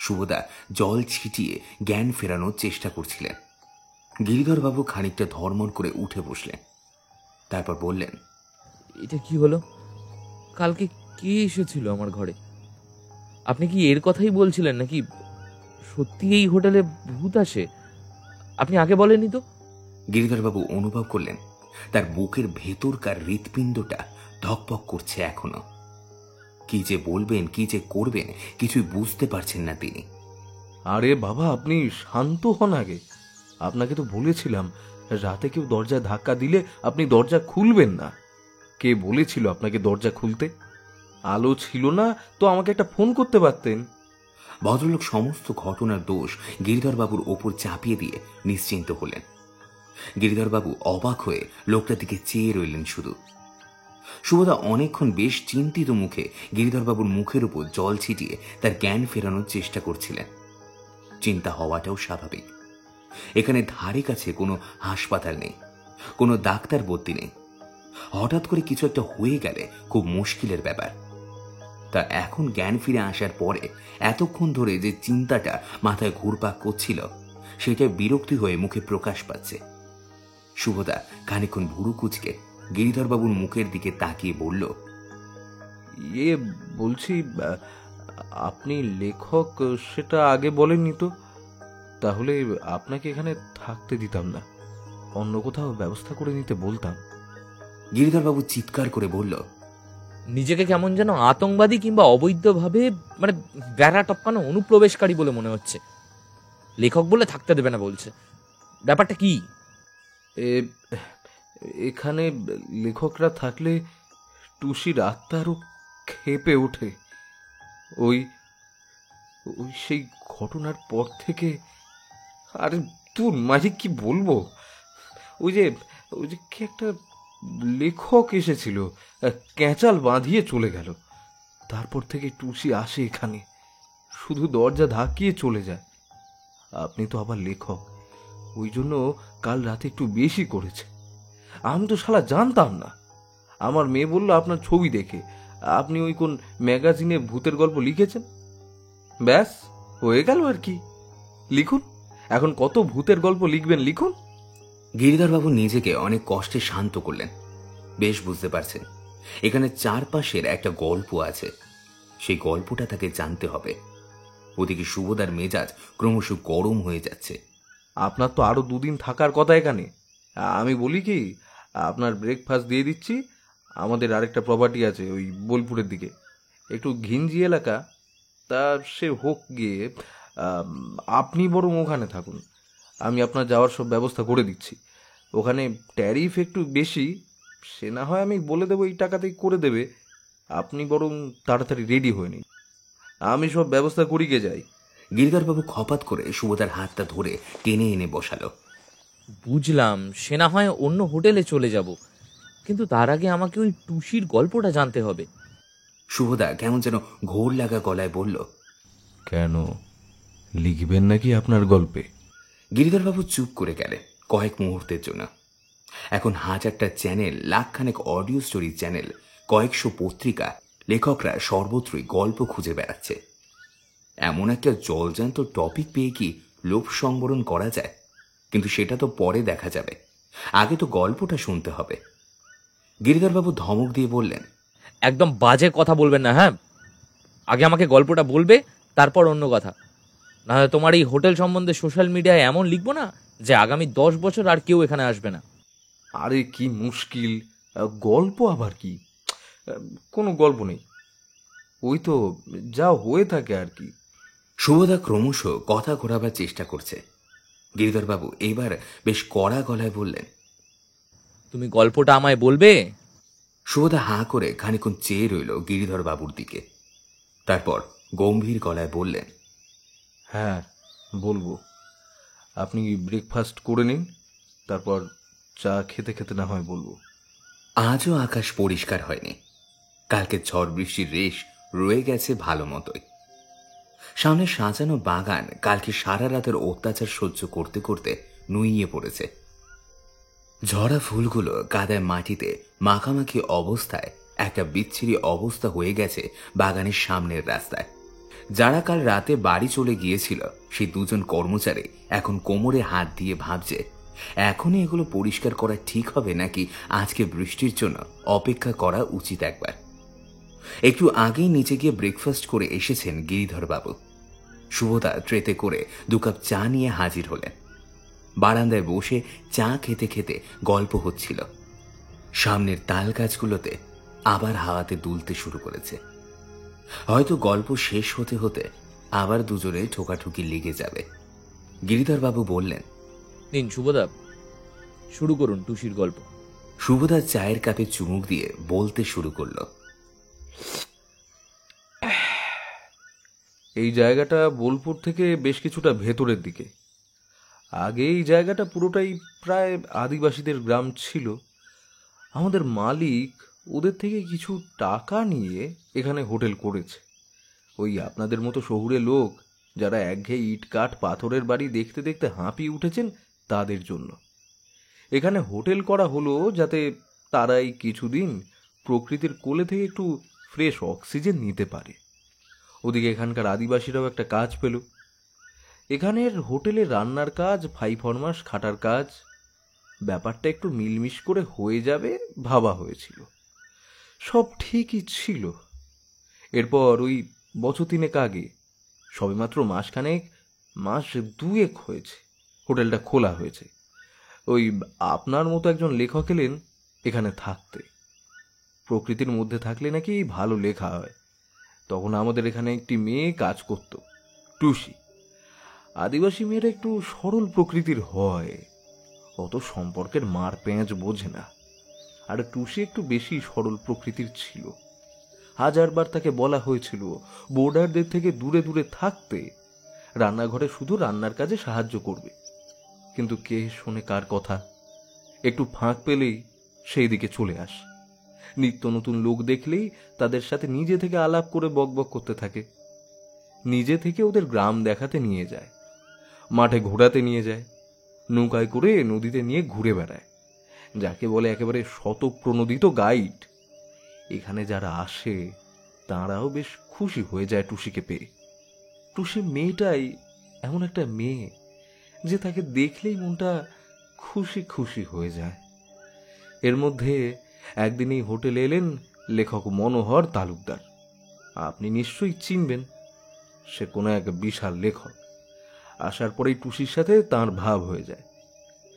Speaker 1: শুভদা জল ছিটিয়ে জ্ঞান ফেরানোর চেষ্টা করছিলেন। গিরিধরবাবু খানিকটা ধর্মর করে উঠে বসলেন, তারপর বললেন,
Speaker 3: এটা কি হলো? কালকে কে এসেছিল আমার ঘরে? আপনি কি এর কথাই বলছিলেন নাকি সত্যি এই হোটেলে ভূত আসে? আপনি আগে বলেননি তো।
Speaker 1: গিরিধরবাবু অনুভব করলেন তার বুকের ভেতরকার হৃৎপিণ্ডটা ধকপক করছে এখনো। কি যে বলবেন, কি যে করবেন, কিছুই বুঝতে পারছেন না তিনি।
Speaker 4: আরে বাবা, আপনি শান্ত হন আগে। আপনাকে তো বলেছিলাম রাতে কেউ দরজায় ধাক্কা দিলে আপনি দরজা খুলবেন না। কে বলেছিল আপনাকে দরজা খুলতে? আলো ছিল না তো আমাকে একটা ফোন করতে পারতেন।
Speaker 1: ভদ্রলোক সমস্ত ঘটনার দোষ গিরিধরবাবুর ওপর চাপিয়ে দিয়ে নিশ্চিন্ত হলেন। গিরিধরবাবু অবাক হয়ে লোকটার দিকে চেয়ে রইলেন শুধু। শুভদা অনেকক্ষণ বেশ চিন্তিত মুখে গিরিধরবাবুর মুখের উপর জল ছিটিয়ে তার জ্ঞান ফেরানোর চেষ্টা করছিলেন। চিন্তা হওয়াটাও স্বাভাবিক। এখানে ধারে কাছে কোনো হাসপাতাল নেই, কোনো ডাক্তার ভর্তি নেই। হঠাৎ করে কিছু একটা হয়ে গেলে খুব মুশকিলের ব্যাপার। তা এখন জ্ঞান ফিরে আসার পরে এতক্ষণ ধরে যে চিন্তাটা মাথায় ঘুরপাক করছিল সেটা বিরক্তি হয়ে মুখে প্রকাশ পাচ্ছে। শুভদা খানিকক্ষণ ভুরু কুচকে গিরিধরবাবুর মুখের দিকে তাকিয়ে বলল,
Speaker 4: ইয়ে বলছি, আপনি লেখক সেটা আগে বলেননি তো। তাহলে আপনাকে এখানে থাকতে দিতাম না, অন্য কোথাও ব্যবস্থা করে নিতে বলতাম।
Speaker 1: গিরিধরবাবু চিৎকার করে বলল,
Speaker 3: নিজেকে কেমন যেন আতঙ্কবাদী কিংবা অবৈধভাবে মানে বেড়া টপকানো অনুপ্রবেশকারী বলে মনে হচ্ছে। লেখক বলে থাকতে দেবে না বলছে, ব্যাপারটা কি?
Speaker 4: এখানে লেখকরা থাকলে টুসির আত্মা আরো খেপে ওঠে। ওই ওই সেই ঘটনার পর থেকে। আরে তোর মাঝে কি বলবো, ওই যে কি একটা লেখক এসেছিল, ক্যাঁচাল বাঁধিয়ে চলে গেল। তারপর থেকে টুসি আসে এখানে, শুধু দরজা ধাক্কিয়ে চলে যায়। আপনি তো আবার লেখক, ওই জন্য কাল রাতে একটু বেশি করেছে। আমি তো শালা জানতাম না। আমার মেয়ে বলল আপনার ছবি দেখে আপনি ওই কোন ম্যাগাজিনে ভূতের গল্প লিখেছেন। ব্যাস হয়ে গেল আর কি। লিখুন, এখন কত ভূতের গল্প লিখবেন, লিখুন।
Speaker 1: গিরিধরবাবু নিজেকে অনেক কষ্টে শান্ত করলেন। বেশ বুঝতে পারছেন এখানে চারপাশের একটা গল্প আছে, সেই গল্পটা তাকে জানতে হবে। ওদিকে শুভদার মেজাজ ক্রমশ গরম হয়ে যাচ্ছে।
Speaker 4: আপনার তো আরো দুদিন থাকার কথা এখানে। আমি বলি কি, আপনার ব্রেকফাস্ট দিয়ে দিচ্ছি। আমাদের আরেকটা প্রপার্টি আছে ওই বোলপুরের দিকে, একটু ঘিঞ্জি এলাকা। তা সে হোক গিয়ে, আপনি বরং ওখানে থাকুন। আমি আপনার যাওয়ার সব ব্যবস্থা করে দিচ্ছি। ওখানে ট্যারিফ একটু বেশি, সে না হয় আমি বলে দেবো এই টাকাতেই করে দেবে। আপনি বরং তাড়াতাড়ি রেডি হয়ে নিন, আমি সব ব্যবস্থা করিয়ে যাই।
Speaker 1: গিরিধরবাবু খপাত করে শুভদার হাতটা ধরে টেনে এনে বসালো।
Speaker 3: বুঝলাম, সে না হয় অন্য হোটেলে চলে যাব, কিন্তু তার আগে আমাকে ওই টুসির গল্পটা জানতে হবে।
Speaker 1: শুভদা কেমন যেন ঘোর লাগা গলায় বলল,
Speaker 4: কেন, লিখবেন নাকি আপনার গল্পে?
Speaker 1: গিরিধরবাবু চুপ করে গেলেন কয়েক মুহূর্তের জন্য। এখন হাজারটা চ্যানেল, লাখখানেক অডিও স্টোরি চ্যানেল, কয়েকশো পত্রিকা, লেখকরা সর্বত্রই গল্প খুঁজে বেড়াচ্ছে। এমন একটা জলজান্ত টপিক পেয়ে কি লোভ সংবরণ করা যায়? কিন্তু সেটা তো পরে দেখা যাবে, আগে তো গল্পটা শুনতে হবে। গিরিধরবাবু ধমক দিয়ে বললেন,
Speaker 3: একদম বাজে কথা বলবেন না, হ্যাঁ? আগে আমাকে গল্পটা বলবে, তারপর অন্য কথা। নাহলে তোমার এই হোটেল সম্বন্ধে সোশ্যাল মিডিয়ায় এমন লিখবো না যে আগামী 10 বছর আর কেউ এখানে আসবে না।
Speaker 4: আরে কি মুশকিল, গল্প আবার কি? কোনো গল্প নেই, ওই তো যা হয়ে থাকে আর কি।
Speaker 1: শুভদা ক্রমশ কথা ঘোরাবার চেষ্টা করছে। গিরিধরবাবু এইবার বেশ কড়া গলায় বললেন,
Speaker 3: তুমি গল্পটা আমায় বলবে,
Speaker 1: শুভদা হাঁ করে খানিকক্ষণ চেয়ে রইল গিরিধর বাবুর দিকে। তারপর গম্ভীর গলায় বললেন,
Speaker 4: হ্যাঁ বলবো। আপনি ব্রেকফাস্ট করে নিন, তারপর চা খেতে খেতে না হয় বলবো।
Speaker 1: আজও আকাশ পরিষ্কার হয়নি। কালকে ঝড় বৃষ্টির রেশ রয়ে গেছে ভালো মতোই। সামনে সাজানো বাগান কালকে সারা রাতের অত্যাচার সহ্য করতে করতে নুইয়ে পড়েছে। ঝরা ফুলগুলো কাদায় মাটিতে মাখামাখি অবস্থায় একটা বিচ্ছিরি অবস্থা হয়ে গেছে বাগানের সামনের রাস্তায়। যারা কাল রাতে বাড়ি চলে গিয়েছিল সেই দুজন কর্মচারী এখন কোমরে হাত দিয়ে ভাবছে এখনই এগুলো পরিষ্কার করা ঠিক হবে নাকি আজকে বৃষ্টির জন্য অপেক্ষা করা উচিত। একবার একটু আগেই নিচে গিয়ে ব্রেকফাস্ট করে এসেছেন গিরিধর বাবু। শুভদা ট্রেতে করে 2 কাপ চা নিয়ে হাজির হলেন। বারান্দায় বসে চা খেতে খেতে গল্প হচ্ছিল। সামনের তাল গাছগুলোতে আবার হাওয়াতে দুলতে শুরু করেছে। হয়তো গল্প শেষ হতে হতে আবার দুজনে ঠোকাঠুকি লেগে যাবে। গিরিধর বাবু বললেন,
Speaker 3: নিন শুভদা, শুরু করুন টুসির গল্প।
Speaker 1: শুভদা চায়ের কাপে চুমুক দিয়ে বলতে শুরু করলো,
Speaker 4: এই জায়গাটা বোলপুর থেকে বেশ কিছুটা ভেতরের দিকে। আগে এই জায়গাটা পুরোটাই প্রায় আদিবাসীদের গ্রাম ছিল। আমাদের মালিক ওদের থেকে কিছু টাকা নিয়ে এখানে হোটেল করেছে। ওই আপনাদের মতো শহুরে লোক যারা একঘেয়ে ইট কাঠ পাথরের বাড়ি দেখতে দেখতে হাঁপিয়ে উঠেছেন তাদের জন্য এখানে হোটেল করা হলো, যাতে তারাই কিছুদিন প্রকৃতির কোলে থেকে একটু ফ্রেশ অক্সিজেন নিতে পারে। ওদিকে এখানকার আদিবাসীরাও একটা কাজ পেল। এখানের হোটেলে রান্নার কাজ, 5 ফরমাস খাটার কাজ, ব্যাপারটা একটু মিলমিশ করে হয়ে যাবে ভাবা হয়েছিল। সব ঠিকই ছিল। এরপর ওই বছর 3 আগে, সবেমাত্র মাস 2 হয়েছে হোটেলটা খোলা হয়েছে। ওই আপনার মতো একজন লেখক এলেন এখানে থাকতে। প্রকৃতির মধ্যে থাকলে নাকি ভালো লেখা হয়। তখন আমাদের এখানে একটি মেয়ে কাজ করত, টুসি। আদিবাসী মেয়েরা একটু সরল প্রকৃতির হয়, অত সম্পর্কের মার পেঁচ বোঝে না। আর টুসি একটু বেশি সরল প্রকৃতির ছিল। হাজারবার তাকে বলা হয়েছিল বোর্ডারদের থেকে দূরে দূরে থাকতে, রান্নাঘরে শুধু রান্নার কাজে সাহায্য করবে। কিন্তু কে শোনে কার কথা? একটু ফাঁক পেলেই সেই দিকে চলে আসে। নিত্য নতুন লোক দেখলেই তাদের সাথে নিজে থেকে আলাপ করে বকবক করতে থাকে। নিজে থেকে ওদের গ্রাম দেখাতে নিয়ে যায়, মাঠে ঘোরাতে নিয়ে যায়, নৌকায় করে নদীতে নিয়ে ঘুরে বেড়ায়, যাকে বলে একেবারে শতপ্রণোদিত গাইড। এখানে যারা আসে তারাও বেশ খুশি হয়ে যায় টুসিকে পেয়ে। টুসি মেয়েটাই এমন একটা মেয়ে যে তাকে দেখলেই মনটা খুশি খুশি হয়ে যায়। এর মধ্যে একদিন এই হোটেলে এলেন লেখক মনোহর তালুকদার। আপনি নিশ্চয়ই চিনবেন, সে কোনো এক বিশাল লেখক। আসার পরেই টুসির সাথে তার ভাব হয়ে যায়।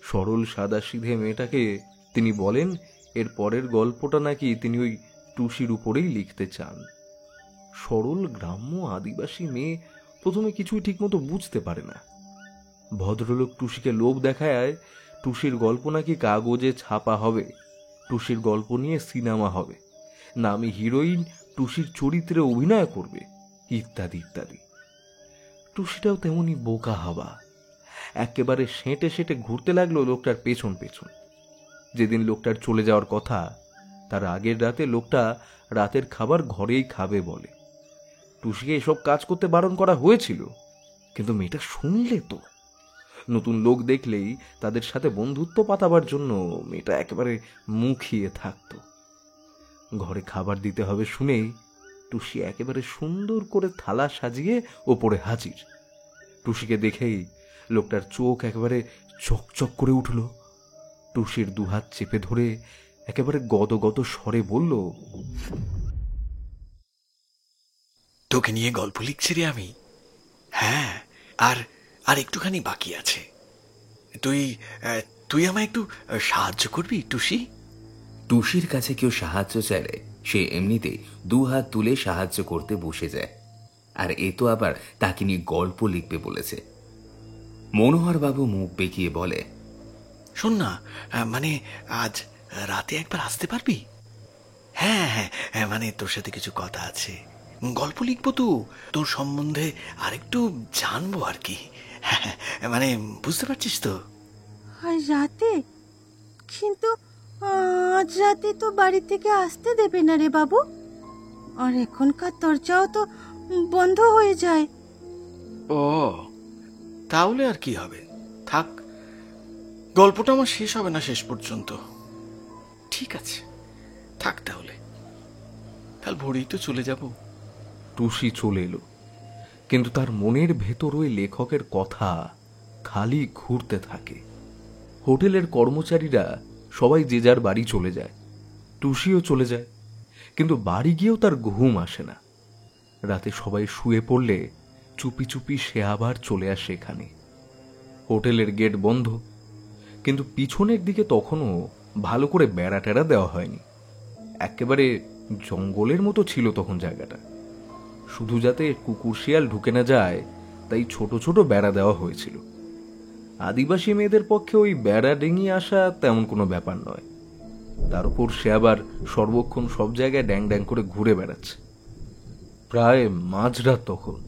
Speaker 4: সরল সাদা সিধে মেয়েটাকে তিনি বলেন এর পরের গল্পটা নাকি তিনি ওই টুসির উপরেই লিখতে চান। সরল গ্রাম্য আদিবাসী মেয়ে প্রথমে কিছুই ঠিকমতো বুঝতে পারে না। ভদ্রলোক টুসিকে লোভ দেখায় টুসির গল্প নাকি কাগজে ছাপা হবে, টুসির গল্প নিয়ে সিনেমা হবে, নামি হিরোইন টুসির চরিত্রে অভিনয় করবে, ইত্যাদি ইত্যাদি। টুসিটাও তেমনি বোকা হবা, একেবারে সেঁটে সেঁটে ঘুরতে লাগলো লোকটার পেছন পেছন। যেদিন লোকটার চলে যাওয়ার কথা তার আগের রাতে লোকটা রাতের খাবার ঘরেই খাবে বলে। টুসিকে এসব কাজ করতে বারণ করা হয়েছিল, কিন্তু মেয়েটা শুনলে তো। নতুন লোক দেখলেই তাদের সাথে বন্ধুত্ব পাতাবার জন্য মেয়েটা একেবারে মুখিয়ে থাকত। ঘরে খাবার দিতে হবে শুনেই টুসি একেবারে সুন্দর করে থালা সাজিয়ে ওপরে হাজির। টুসিকে দেখেই লোকটার চোখ একেবারে চকচক করে উঠল। টুসির 2 হাত চেপে ধরে একেবারে গদগদ স্বরে বলল,
Speaker 6: তোকে নিয়ে গল্প লিখছি রে আমি। হ্যাঁ, আর আর একটুখানি বাকি আছে। তুই তুই আমায় একটু সাহায্য করবি টুসি?
Speaker 1: টুসির কাছে কেউ সাহায্য চাইলে সে এমনিতেই 2 হাত তুলে সাহায্য করতে বসে যায়। আর এ তো আবার তাকে নিয়ে গল্প লিখবে বলেছে। মনোহর বাবু মুখ বেঁকিয়ে বলে,
Speaker 6: শোন না, মানে আজ রাতে একবার আসতে পারবি? হ্যাঁ হ্যাঁ হ্যাঁ, মানে তোর সাথে কিছু কথা আছে। গল্প লিখবো তো, তোর সম্বন্ধে আরেকটু জানবো আর কি। হ্যাঁ, হ্যাঁ, মানে বুঝতে পারছিস তো?
Speaker 5: আর রাতে? কিন্তু আজ রাতে তো বাড়ি থেকে আসতে দেবে না রে বাবু। আর এখনকার দরজাও তো বন্ধ হয়ে যায়।
Speaker 6: ও, তাহলে আর কি হবে, থাক, গল্পটা আমার শেষ হবে না শেষ পর্যন্ত। ঠিক আছে, থাক তাহলে, কাল ভোরেই তো চলে যাব।
Speaker 4: টুসি চলে এলো, কিন্তু তার মনের ভেতর ওই লেখকের কথা খালি ঘুরতে থাকে। হোটেলের কর্মচারীরা সবাই যে যার বাড়ি চলে যায়, টুসিও চলে যায়, কিন্তু বাড়ি গিয়েও তার ঘুম আসে না। রাতে সবাই শুয়ে পড়লে চুপি চুপি সে আবার চলে আসে এখানে। হোটেলের গেট বন্ধ, কিন্তু পিছনের দিকে তখনও ভালো করে বেড়া টেড়া দেওয়া হয়নি। একেবারে জঙ্গলের মতো ছিল তখন জায়গাটা। শুধু যাতে কুকুর শিয়াল ঢুকে না যায় তাই ছোট ছোট বেড়া দেওয়া হয়েছিল। আদিবাসী মেয়েদের পক্ষে ওই বেড়া ডেঙিয়ে আসা তেমন কোনো ব্যাপার নয়। তার উপর সে আবার সর্বক্ষণ সব জায়গায় ড্যাং ড্যাং করে ঘুরে বেড়াচ্ছে। প্রায় মাঝরাত তখন।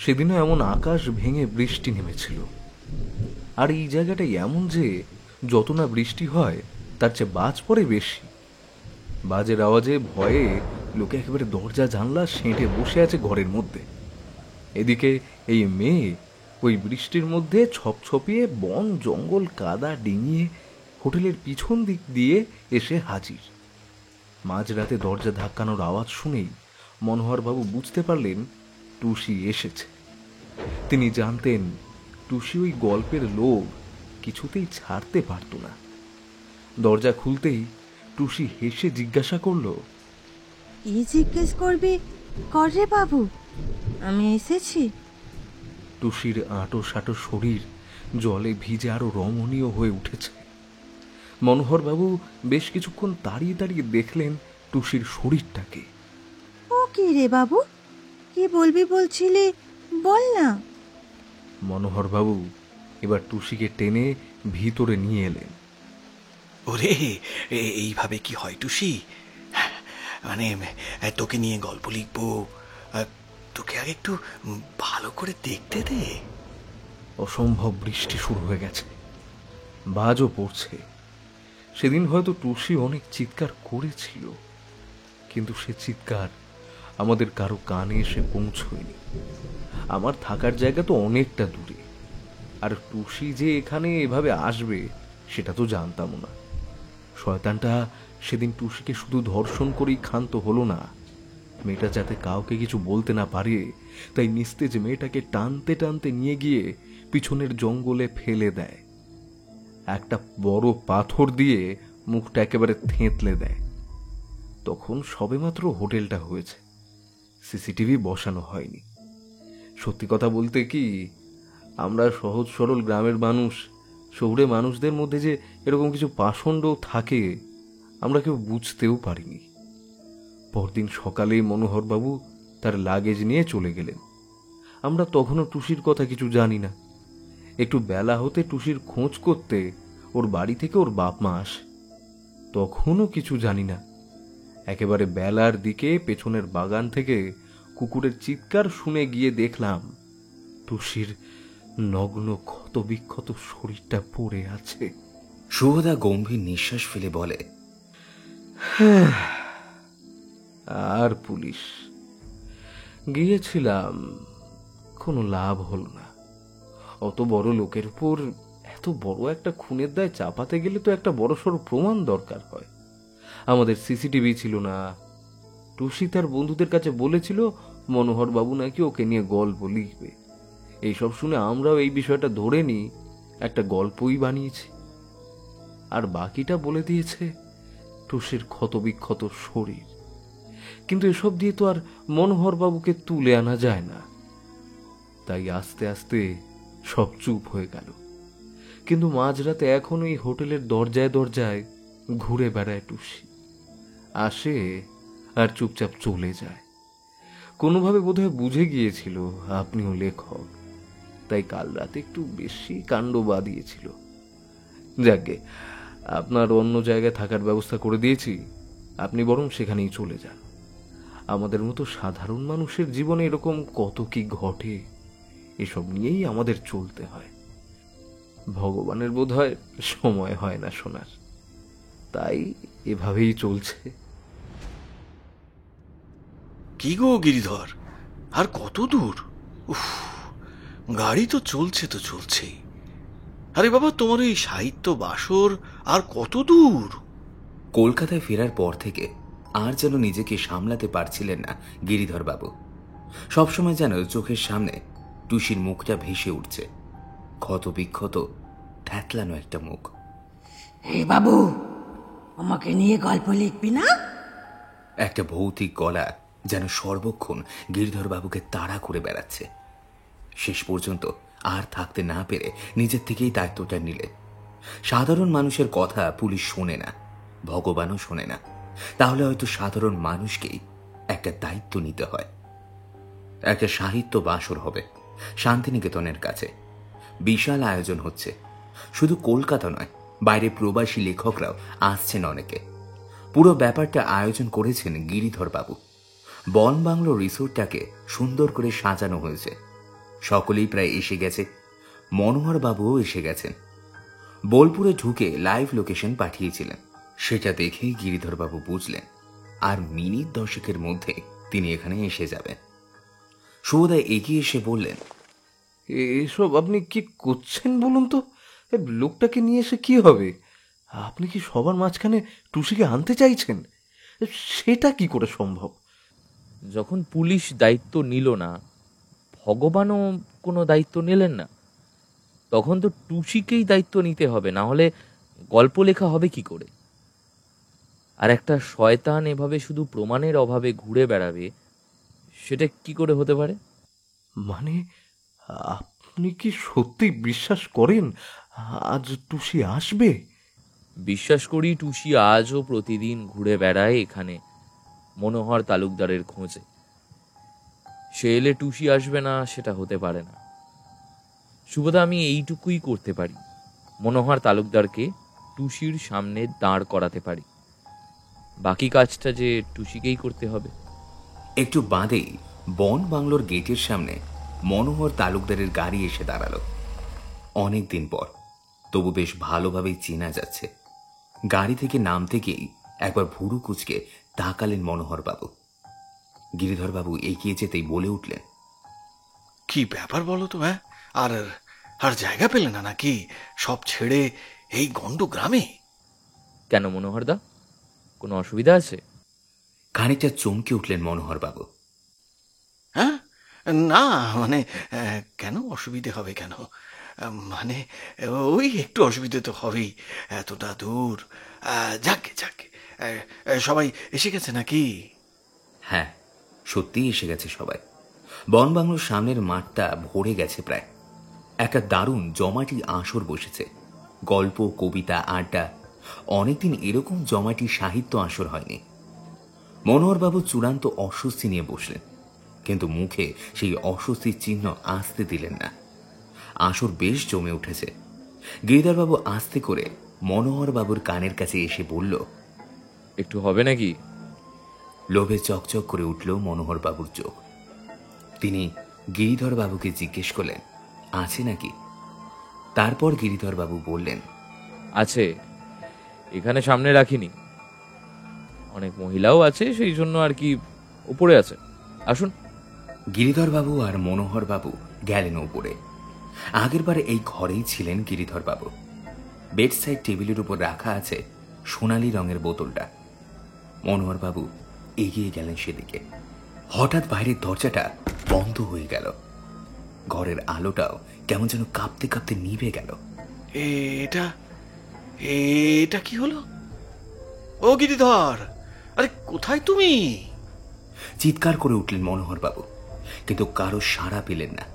Speaker 4: সেদিনও এমন আকাশ ভেঙে বৃষ্টি নেমেছিল। আর এই জায়গাটা এমন যে যত না বৃষ্টি হয় তার চেয়ে বাজ পড়ে বেশি। বাজের আওয়াজে ভয়ে লোকে একেবারে দরজা জানলা সেঁটে বসে আছে ঘরের মধ্যে। এদিকে এই মেয়ে ওই বৃষ্টির মধ্যে ছপছপিয়ে বন জঙ্গল কাদা ডিঙিয়ে হোটেলের পিছন দিক দিয়ে এসে হাজির। মাঝরাতে দরজা ধাক্কানোর আওয়াজ শুনেই মনোহরবাবু বুঝতে পারলেন টুসি এসেছে। তিনি জানতেন টুসি ওই গল্পের লোভ কিছুতেই ছাড়তে পারত না। দরজা খুলতেই টুসি হেসে জিজ্ঞাসা করল,
Speaker 5: কি জিজ্ঞেস করবি কর রে বাবু, আমি এসেছি।
Speaker 4: টুসির আঁটো সাঁটো শরীর জলে ভিজে আরো রমণীয় হয়ে উঠেছে। মনোহরবাবু বেশ কিছুক্ষণ দাঁড়িয়ে দাঁড়িয়ে দেখলেন টুসির শরীরটাকে।
Speaker 5: ও কি রে বাবু, কি বলবি বলছিলি, বল না।
Speaker 4: মনোহরবাবু এবার টুসিকে টেনে ভিতরে নিয়ে এলেন।
Speaker 6: ওরে, এইভাবে কি হয় টুসি? মানে তোকে নিয়ে গল্প লিখবো, তোকে আগে একটু ভালো করে দেখতে দে।
Speaker 4: অসম্ভব বৃষ্টি শুরু হয়ে গেছে, বাজও পড়ছে। সেদিন হয়তো টুসি অনেক চিৎকার করেছিল, কিন্তু সে চিৎকার আমাদের কারো কানে এসে পৌঁছয়নি। আমার থাকার জায়গা তো অনেকটা দূরে, আর টুসি যে এখানে এভাবে আসবে সেটা তো জানতাম না। শয়তানটা সেদিন টুসিকে শুধু ধর্ষণ করেই ক্ষান্ত হলো না, মেয়েটা যাতে কাউকে কিছু বলতে না পারে তাই নিস্তেজ মেয়েটাকে টানতে টানতে নিয়ে গিয়ে পিছনের জঙ্গলে ফেলে দেয়। একটা বড় পাথর দিয়ে মুখটা একেবারে থেঁতলে দেয়। তখন সবেমাত্র হোটেলটা হয়েছে, সিসিটিভি বসানো হয়নি। সত্যি কথা বলতে কি, আমরা সহজ সরল গ্রামের মানুষ, শহুরে মানুষদের মধ্যে যে এরকম কিছু পাষণ্ড থাকে আমরা কেউ বুঝতেও পারিনি। পরদিন সকালেই মনোহরবাবু তার লাগেজ নিয়ে চলে গেলেন। আমরা তখনও টুসির কথা কিছু জানি না। একটু বেলা হতে টুসির খোঁজ করতে ওর বাড়ি থেকে ওর বাপ মা আসে, তখনও কিছু জানি না। একেবারে বেলার দিকে পেছনের বাগান থেকে কুকুরের চিৎকার শুনে গিয়ে দেখলাম টুসির নগ্ন ক্ষত বিক্ষত শরীরটা পড়ে আছে।
Speaker 1: শুভদা গম্ভীর নিঃশ্বাস ফেলে বলে,
Speaker 4: আর পুলিশ গিয়েছিলাম, কোনো লাভ হলো না। অত বড় লোকের উপর এত বড় একটা খুনের দায় চাপাতে গেলে তো একটা বড়সড় প্রমাণ দরকার হয়। আমাদের সিসিটিভি ছিল না। টুসি তার বন্ধুদের কাছে বলেছিল মনোহর বাবু নাকি ওকে নিয়ে গল্প লিখবে। এইসব শুনে আমরাও এই বিষয়টা ধরে নিই একটা গল্পই বানিয়েছি। আর বাকিটা বলে দিয়েছে টুসির ক্ষতবিক্ষত শরীর। কিন্তু এসব দিয়ে তো আর মনোহর বাবুকে তুলে আনা যায় না। তাই আস্তে আস্তে সব চুপ হয়ে গেল। কিন্তু মাঝরাতে এখন ওই হোটেলের দরজায় দরজায় ঘুরে বেড়ায় টুসি, আসে আর চুপচাপ চলে যায়। কোনোভাবে বোধহয় বুঝে গিয়েছিল আপনিও লেখক, তাই কাল রাতে একটু বেশি কাণ্ড বাঁধিয়েছিল। যাকে আপনার অন্য জায়গায় থাকার ব্যবস্থা করে দিয়েছি, আপনি বরং সেখানেই চলে যান। আমাদের মতো সাধারণ মানুষের জীবনে এরকম কত কি ঘটে, এসব নিয়েই আমাদের চলতে হয়। ভগবানের বোধহয় সময় হয় না শোনার, তাই এভাবেই চলছে।
Speaker 6: কি গো গিরিধর, আর কত দূর? উফ, গাড়ি তো চলছেই। আরে বাবা, তোমার এই সাহিত্য বাসর আর কত দূর?
Speaker 1: কলকাতায় ফেরার পর থেকে আর যেন নিজেকে সামলাতে পারছিলেন না গিরিধর বাবু। সবসময় যেন চোখের সামনে টুসির মুখটা ভেসে উঠছে, ক্ষত বিক্ষত থ্যাতলানো একটা মুখ।
Speaker 5: হে বাবু, আমাকে নিয়ে গল্প লিখবি না?
Speaker 1: একটা ভৌতিক গলা যেন সর্বক্ষণ গিরিধর বাবুকে তাড়া করে বেড়াচ্ছে। শেষ পর্যন্ত আর থাকতে না পেরে নিজের থেকেই দায়িত্বটা নিলেন। সাধারণ মানুষের কথা পুলিশ শোনে না, ভগবানও শোনে না, তাহলে হয়তো সাধারণ মানুষকেই একটা দায়িত্ব নিতে হয়। একটা সাহিত্য বাসর হবে শান্তিনিকেতনের কাছে, বিশাল আয়োজন হচ্ছে। শুধু কলকাতা নয়, বাইরে প্রবাসী লেখকরাও আসছেন অনেকে। পুরো ব্যাপারটা আয়োজন করেছেন গিরিধর বাবু। বন বাংলো রিসোর্টটাকে সুন্দর করে সাজানো হয়েছে, সকলেই প্রায় এসে গেছে। মনোহর বাবুও এসে গেছেন। বোলপুরে ঢুকে লাইভ লোকেশন পাঠিয়েছিলেন, সেটা দেখেই গিরিধর বাবু বুঝলেন আর মিনিট 10 মধ্যে তিনি এখানে এসে যাবেন। শুভদা এগিয়ে এসে বললেন,
Speaker 4: এসব আপনি কি করছেন বলুন তো? লোকটাকে নিয়ে এসে কি হবে? আপনি কি সবার মাঝখানে টুসিকে আনতে চাইছেন? সেটা কি করে সম্ভব?
Speaker 3: যখন পুলিশ দায়িত্ব নিল না, ভগবানও কোনো দায়িত্ব নিলেন না, তখন তো টুসিকেই দায়িত্ব নিতে হবে, না হলে গল্প লেখা হবে কি করে? আর একটা শয়তান এভাবে শুধু প্রমাণের অভাবে ঘুরে বেড়াবে, সেটা কি করে হতে পারে?
Speaker 4: মানে আপনি কি সত্যি বিশ্বাস করেন আজ টুসি আসবে?
Speaker 3: বিশ্বাস করি টুসি আজও প্রতিদিন ঘুরে বেড়ায় এখানে মনোহর তালুকদারের খোঁজে। সে এলে টুসি আসবে না সেটা হতে পারে না। শুভদা, আমি এইটুকুই করতে পারি, মনোহর তালুকদারকে টুসির সামনে দাঁড় করাতে পারি। বাকি কাজটা যে টুসিকেই করতে হবে।
Speaker 1: একটু বাদেই বন বাংলোর গেটের সামনে মনোহর তালুকদারের গাড়ি এসে দাঁড়ালো। অনেকদিন পর, তবু বেশ ভালোভাবেই চেনা যাচ্ছে। গাড়ি থেকে নামতে গিয়েই একবার ভুরু কুচকে তাকালেন মনোহর বাবু। গিরিধর বাবু এগিয়ে যেতেই বলে উঠলেন,
Speaker 6: কি ব্যাপার বলো তো? হ্যাঁ, আর আর জায়গা পেলে না নাকি সব ছেড়ে এই গন্ড গ্রামে?
Speaker 3: কেন মনোহরদা, কোনো অসুবিধা আছে?
Speaker 1: খানিকটা চমকে উঠলেন মনোহর বাবু।
Speaker 6: হ্যাঁ, না মানে কেন অসুবিধে হবে কেন? মানে ওই একটু অসুবিধে তো হবেই, এতটা দূর। যাকে যাকে, সবাই এসে গেছে নাকি?
Speaker 1: হ্যাঁ, সত্যিই এসে গেছে সবাই। বন বাংলোর সামনের মাঠটা ভরে গেছে প্রায়। একটা দারুণ জমাটি আসর বসেছে, গল্প, কবিতা, আড্ডা। অনেকদিন এরকম জমাটি সাহিত্য আসর হয়নি। মনোহরবাবু চূড়ান্ত অস্বস্তি নিয়ে বসলেন, কিন্তু মুখে সেই অস্বস্তির চিহ্ন আসতে দিলেন না। আসর বেশ জমে উঠেছে। গিরিধরবাবু আস্তে করে মনোহরবাবুর কানের কাছে এসে বলল,
Speaker 3: একটু হবে নাকি?
Speaker 1: লোভে চকচক করে উঠল মনোহরবাবুর চোখ। তিনি গিরিধরবাবুকে জিজ্ঞেস করলেন, আছে নাকি? তারপর গিরিধরবাবু বললেন,
Speaker 3: আছে, এখানে সামনে রাখিনি, অনেক মহিলাও আছে, সেই জন্য আর কি উপরে আছে, আসুন।
Speaker 1: গিরিধরবাবু আর মনোহরবাবু গেলেন উপরে। আগেরবার এই ঘরেই ছিলেন গিরিধরবাবু। বেড সাইড টেবিলের উপর রাখা আছে সোনালি রঙের বোতলটা। মনোহরবাবু এগিয়ে গেলেন সেদিকে। হঠাৎ বাইরের দরজাটা বন্ধ হয়ে গেল। ঘরের আলোটাও কেমন যেন কাঁপতে কাঁপতে নিভে গেল।
Speaker 6: এটা এটা কি হলো? ও গিরিধর, আরে কোথায় তুমি?
Speaker 1: চিৎকার করে উঠলেন মনোহরবাবু, কিন্তু কারো সাড়া পেলেন না।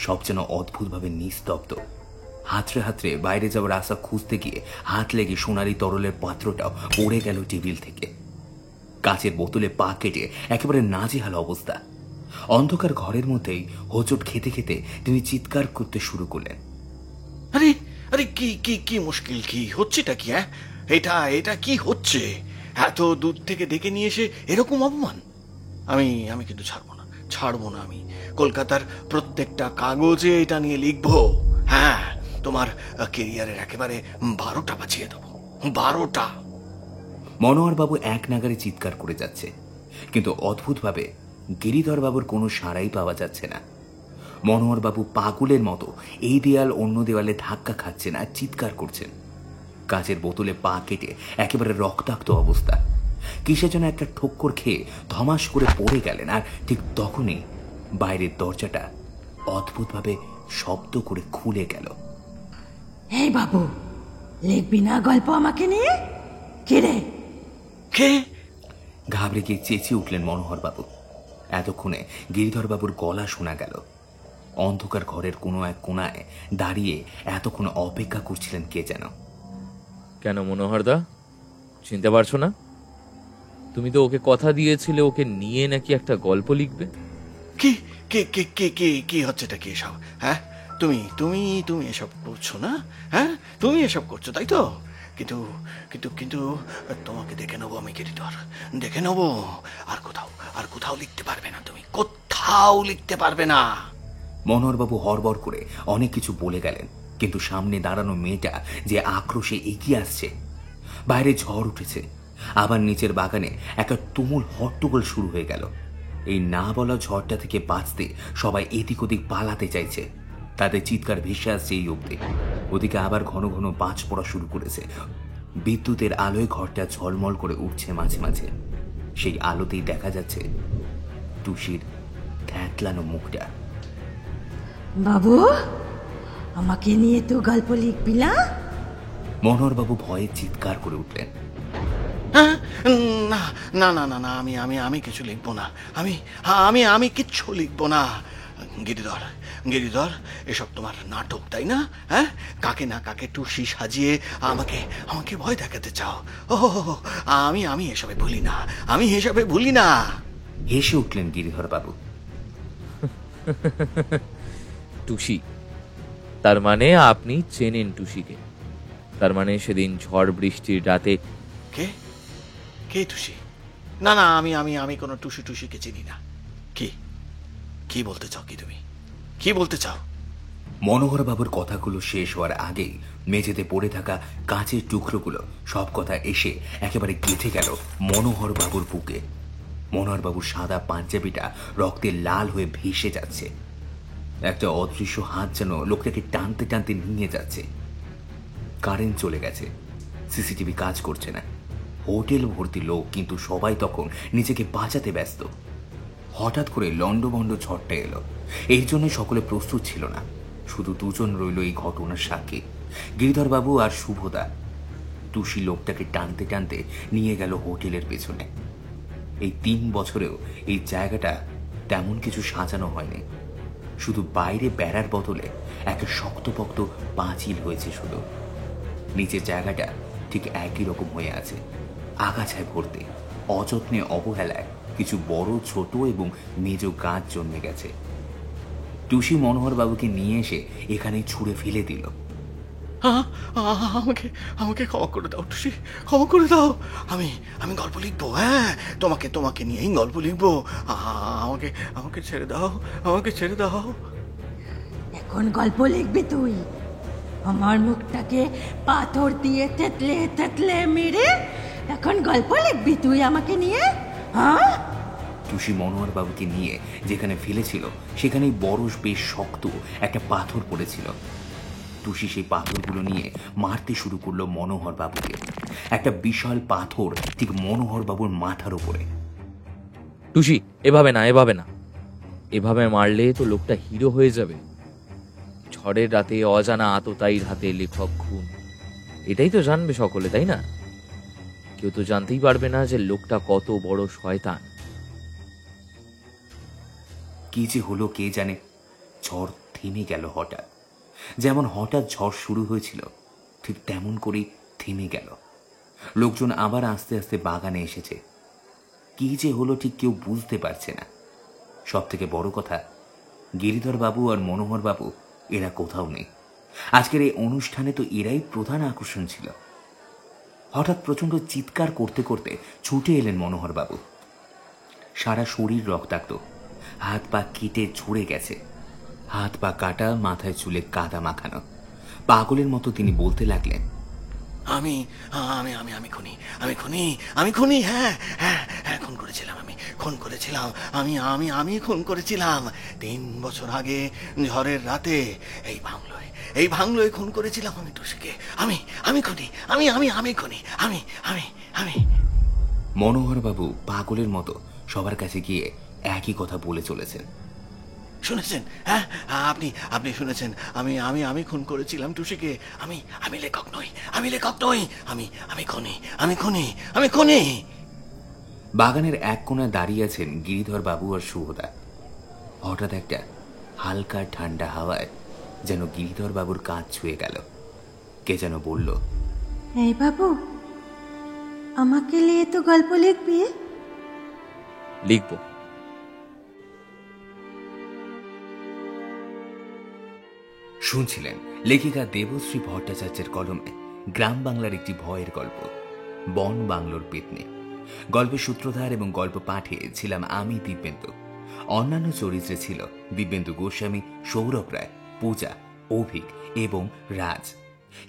Speaker 1: সব যেন অদ্ভুতভাবে নিস্তব্ধ। হাতড়ে হাতড়ে বাইরে যাওয়ার আশা খুঁজতে গিয়ে হাত লেগে সোনালি তরলের পাত্রটাও পড়ে গেল টেবিল থেকে। কাচের বোতলে পা কেটে একেবারে নাজেহাল অবস্থা। অন্ধকার ঘরের মধ্যেই হোঁচট খেতে খেতে তিনি চিৎকার করতে শুরু করলেন,
Speaker 6: আরে আরে কি কি কি মুশকিল, কি হচ্ছেটা কি? হ্যাঁ, এটা এটা কি হচ্ছে? এত দূর থেকে ডেকে নিয়ে এসে এরকম অপমান! আমি আমি কিন্তু ছাড়বো না। আমি কলকাতার প্রত্যেকটা কাগজে এটা নিয়ে লিখবো। হ্যাঁ, তোমার কেরিয়ারের একেবারে 12টা বাজিয়ে দেবো, 12টা।
Speaker 1: মনোহর বাবু এক নাগারে চিৎকার করে যাচ্ছে, কিন্তু অদ্ভুতভাবে গিরিধর বাবুর কোনো সাড়াই পাওয়া যাচ্ছে না। মনোহর বাবু পাগলের মতো এই দেয়াল অন্য দেওয়ালে ধাক্কা খাচ্ছেন আর চিৎকার করছেন। কাঁচের বোতলে পা কেটে একেবারে রক্তাক্ত অবস্থা। কিসে যেন একটা ঠোক্কর খেয়ে ধমাস করে পড়ে গেলেন, আর ঠিক তখনই বাইরের দরজাটা অদ্ভুতভাবে শব্দ করে খুলে গেল।
Speaker 5: এই বাবু, লিখবি না গল্প আমাকে নিয়ে? কে রে?
Speaker 6: কে?
Speaker 1: ঘাবড়ে গিয়ে চেঁচিয়ে উঠলেন মনোহর বাবু। এতক্ষণে গিরিধর বাবুর গলা শোনা গেল। অন্ধকার ঘরের কোনো এক কোণায় দাঁড়িয়ে এতক্ষণ অপেক্ষা করছিলেন কে যেন।
Speaker 3: কেন মনোহরদা, চিনতে পারছো না? তুমি তো ওকে কথা দিয়েছিলে ওকে নিয়ে নাকি একটা গল্প লিখবে।
Speaker 6: কি কে কে কে কে কি হচ্ছেটা কি এসব? হ্যাঁ, তুমি তুমি তুমি এসব করছো না? হ্যাঁ, তুমি এসব করছো, তাই তো? কিন্তু কিন্তু কিন্তু তোমাকে দেখে নেবো আমি, গিরিধর, দেখে নেবো। আর কোথাও লিখতে পারবে না, তুমি কোথাও লিখতে পারবে না।
Speaker 1: মনোহরবাবু হড়বড় করে অনেক কিছু বলে গেলেন, কিন্তু সামনে দাঁড়ানো মেয়েটা যে আক্রোশে এগিয়ে আসছে। বাইরে ঝড় উঠেছে, আবার নিচের বাগানে একটা তুমুল হট্টগোল শুরু হয়ে গেল। এই না বলা ঝড়টা থেকে বাঁচতে সবাই এদিক ওদিক পালাতে চাইছে। তাদের চিৎকার ভেসে আসছে এই অব্দি। ওদিকে আবার ঘন ঘন বাজ পড়া শুরু করেছে। বিদ্যুতের আলোয় ঘরটা ঝলমল করে উঠছে মাঝে মাঝে। সেই আলোতেই দেখা যাচ্ছে টুসির থ্যাতলানো মুখটা।
Speaker 5: বাবু, আমাকে নিয়ে তো গল্প লিখবি না?
Speaker 1: মনোহরবাবু ভয়ে চিৎকার করে উঠলেন।
Speaker 6: হ্যাঁ, না না না না না, আমি আমি আমি কিছু লিখবো না। আমি আমি আমি কিচ্ছু লিখবো না। গিরিধর, গিরিধর, এসব তোমার নাটক, তাই না? হ্যাঁ, কাকে না কাকে টুসি সাজিয়ে আমাকে আমাকে ভয় দেখাতে চাও। ও, আমি আমি এসবে ভুলি না, আমি এসবে ভুলি না।
Speaker 1: হেসে উঠলেন গিরিধর বাবু।
Speaker 3: টুসি? তার মানে আপনি চেনেন টুসিকে? তার মানে সেদিন ঝড় বৃষ্টির রাতে
Speaker 6: কে কে টুসি? না না, আমি আমি আমি কোনো টুসি টুসিকে চিনি না। কি কি বলতে চাও? কি তুমি কি বলতে চাও?
Speaker 1: মনোহর বাবুর কথাগুলো শেষ হওয়ার আগেই মেঝেতে পড়ে থাকা কাঁচের টুকরোগুলো সব কথা এসে একেবারে গেঁথে গেল মনোহর বাবুর বুকে। মনোহর বাবুর সাদা পাঞ্জাবিটা রক্তে লাল হয়ে ভেসে যাচ্ছে। একটা অদৃশ্য হাত যেন লোকটাকে টানতে টানতে নিয়ে যাচ্ছে। কারেন্ট চলে গেছে, সিসিটিভি কাজ করছে না, হোটেল ভর্তি লোক, কিন্তু সবাই তখন নিজেকে বাঁচাতে ব্যস্ত। হঠাৎ করে লন্ডভন্ড ঝড়টা এলো, এর জন্য সকলে প্রস্তুত ছিল না। শুধু দুজন রইল এই ঘটনার সাক্ষী, গিরিধর বাবু আর শুভদা। টুসি লোকটাকে টানতে টানতে নিয়ে গেল হোটেলের পেছনে। এই 3 বছরেও এই জায়গাটা তেমন কিছু সাজানো হয়নি, শুধু বাইরে বেড়ার বদলে একটা শক্তপোক্ত পাঁচিল হয়েছে শুধু। নিচের জায়গাটা ঠিক একই রকম হয়ে আছে, আগাছায় ভর্তি। অযত্নে অবহেলায় কিছু বড় ছোট এবং মেজ গাছ জন্মে গেছে। টুসি মনোহর বাবুকে নিয়ে এসে এখানে ছুঁড়ে ফেলে দিল।
Speaker 6: আমাকে আমাকে ক্ষমা করে দাও টুসি, ক্ষমা করে দাও। আমি আমি গল্প লিখবো। হ্যাঁ, তোমাকে তোমাকে নিয়েই গল্প লিখবো। আমাকে আমাকে ছেড়ে দাও, আমাকে ছেড়ে দাও।
Speaker 5: এখন গল্প লিখবি তুই? আমার মুখটাকে পাথর দিয়ে থেতলে থেতলে মেরে এখন গল্প লিখবি তুই আমাকে নিয়ে? হ্যাঁ,
Speaker 1: টুসি মনোহর বাবুকে নিয়ে যেখানে ফেলেছিল সেখানেই বরফ বেশ শক্ত একটা পাথর পড়েছিল। টুসি সেই পাথরগুলো নিয়ে মারতে শুরু করলো মনোহর বাবুকে। একটা বিশাল পাথর ঠিক মনোহর বাবুর মাথার উপরে।
Speaker 3: টুসি, এভাবে না, এভাবে না। এভাবে মারলে তো লোকটা হিরো হয়ে যাবে। ঝড়ের রাতে অজানা আততায়ীর হাতে লেখক খুন, এটাই তো জানবে সকলে, তাই না? কেউ তো জানতেই পারবে না যে লোকটা কত বড় শয়তান।
Speaker 1: কি যে হলো কে জানে। ঝড় থেমে গেল হঠাৎ। যেমন হঠাৎ ঝড় শুরু হয়েছিল ঠিক তেমন করেই থেমে গেল। লোকজন আবার আস্তে আস্তে বাগানে এসেছে। কি যে হলো ঠিক কেউ বুঝতে পারছে না। সব থেকে বড় কথা, গিরিধর বাবু আর মনোহর বাবু এরা কোথাও নেই। আজকের এই অনুষ্ঠানে তো এরাই প্রধান আকর্ষণ ছিল। হঠাৎ প্রচণ্ড চিৎকার করতে করতে ছুটে এলেন মনোহরবাবু। সারা শরীর রক্তাক্ত, হাত পা কেটে ঝরে গেছে, হাত পা কাটা, মাথায় চুলে কাদা মাখানো। পাগলের মতো তিনি বলতে লাগলেন,
Speaker 6: আমি আমি আমি আমি খুনি, আমি খুনি, আমি খুনি, হ্যাঁ হ্যাঁ হ্যাঁ, খুন করেছিলাম, আমি খুন করেছিলাম, আমি আমি আমি খুন করেছিলাম 3 বছর আগে ঝড়ের রাতে এই বাংলোয় খুন করেছিলাম আমি টুসিকে, আমি আমি খুনি, আমি আমি আমি খুনি, আমি আমি আমি।
Speaker 1: মনোহরবাবু পাগলের মতো সবার কাছে গিয়ে একই কথা বলে চলেছেন।
Speaker 6: শুনেছেন? হ্যাঁ, আপনি আপনি শুনেছেন? আমি আমি আমি খুন করেছিলাম টুসিকে, আমি আমি লেখক নই, আমি লেখক নই, আমি আমি খুনি, আমি খুনি, আমি খুনি।
Speaker 1: বাগানের এক কোণায় দাঁড়িয়ে আছেন গিরিধর বাবু আর শুভদা। হঠাৎ একটা হালকা ঠান্ডা হাওয়ায় যেন গিরিধর বাবুর কাঁধ ছুঁয়ে গেল। কে যেন বলল,
Speaker 5: এই বাবু, আমাকে নিয়ে তো গল্প লিখবি?
Speaker 3: লিখবো।
Speaker 1: শুনছিলেন লেখিকা দেবশ্রী ভট্টাচার্যের কলমে গ্রাম বাংলার একটি ভয়ের গল্প, বন বাংলোর পেতনি। গল্পের সূত্রধার এবং গল্প পাঠে ছিলাম আমি, দিব্যেন্দু। অন্যান্য চরিত্রে ছিল দিব্যেন্দু গোস্বামী, সৌরভ রায়, পূজা, অভিক এবং রাজ।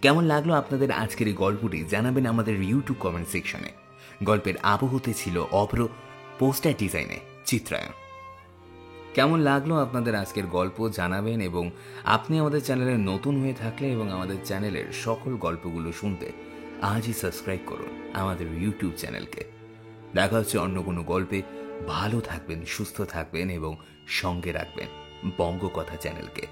Speaker 1: কেমন লাগলো আপনাদের আজকের এই গল্পটি জানাবেন আমাদের ইউটিউব কমেন্ট সেকশনে। গল্পের আবহতে ছিল অভ্র, পোস্টার ডিজাইনে চিত্রায়ন। কেমন লাগলো আপনাদের আজকের গল্প জানাবেন, এবং আপনি আমাদের চ্যানেলে নতুন হয়ে থাকলে এবং আমাদের চ্যানেলের সকল গল্পগুলো শুনতে আজই সাবস্ক্রাইব করুন আমাদের ইউটিউব চ্যানেলকে। দেখা হচ্ছে অন্য কোনো গল্পে। ভালো থাকবেন, সুস্থ থাকবেন এবং সঙ্গে রাখবেন বঙ্গকথা চ্যানেলকে।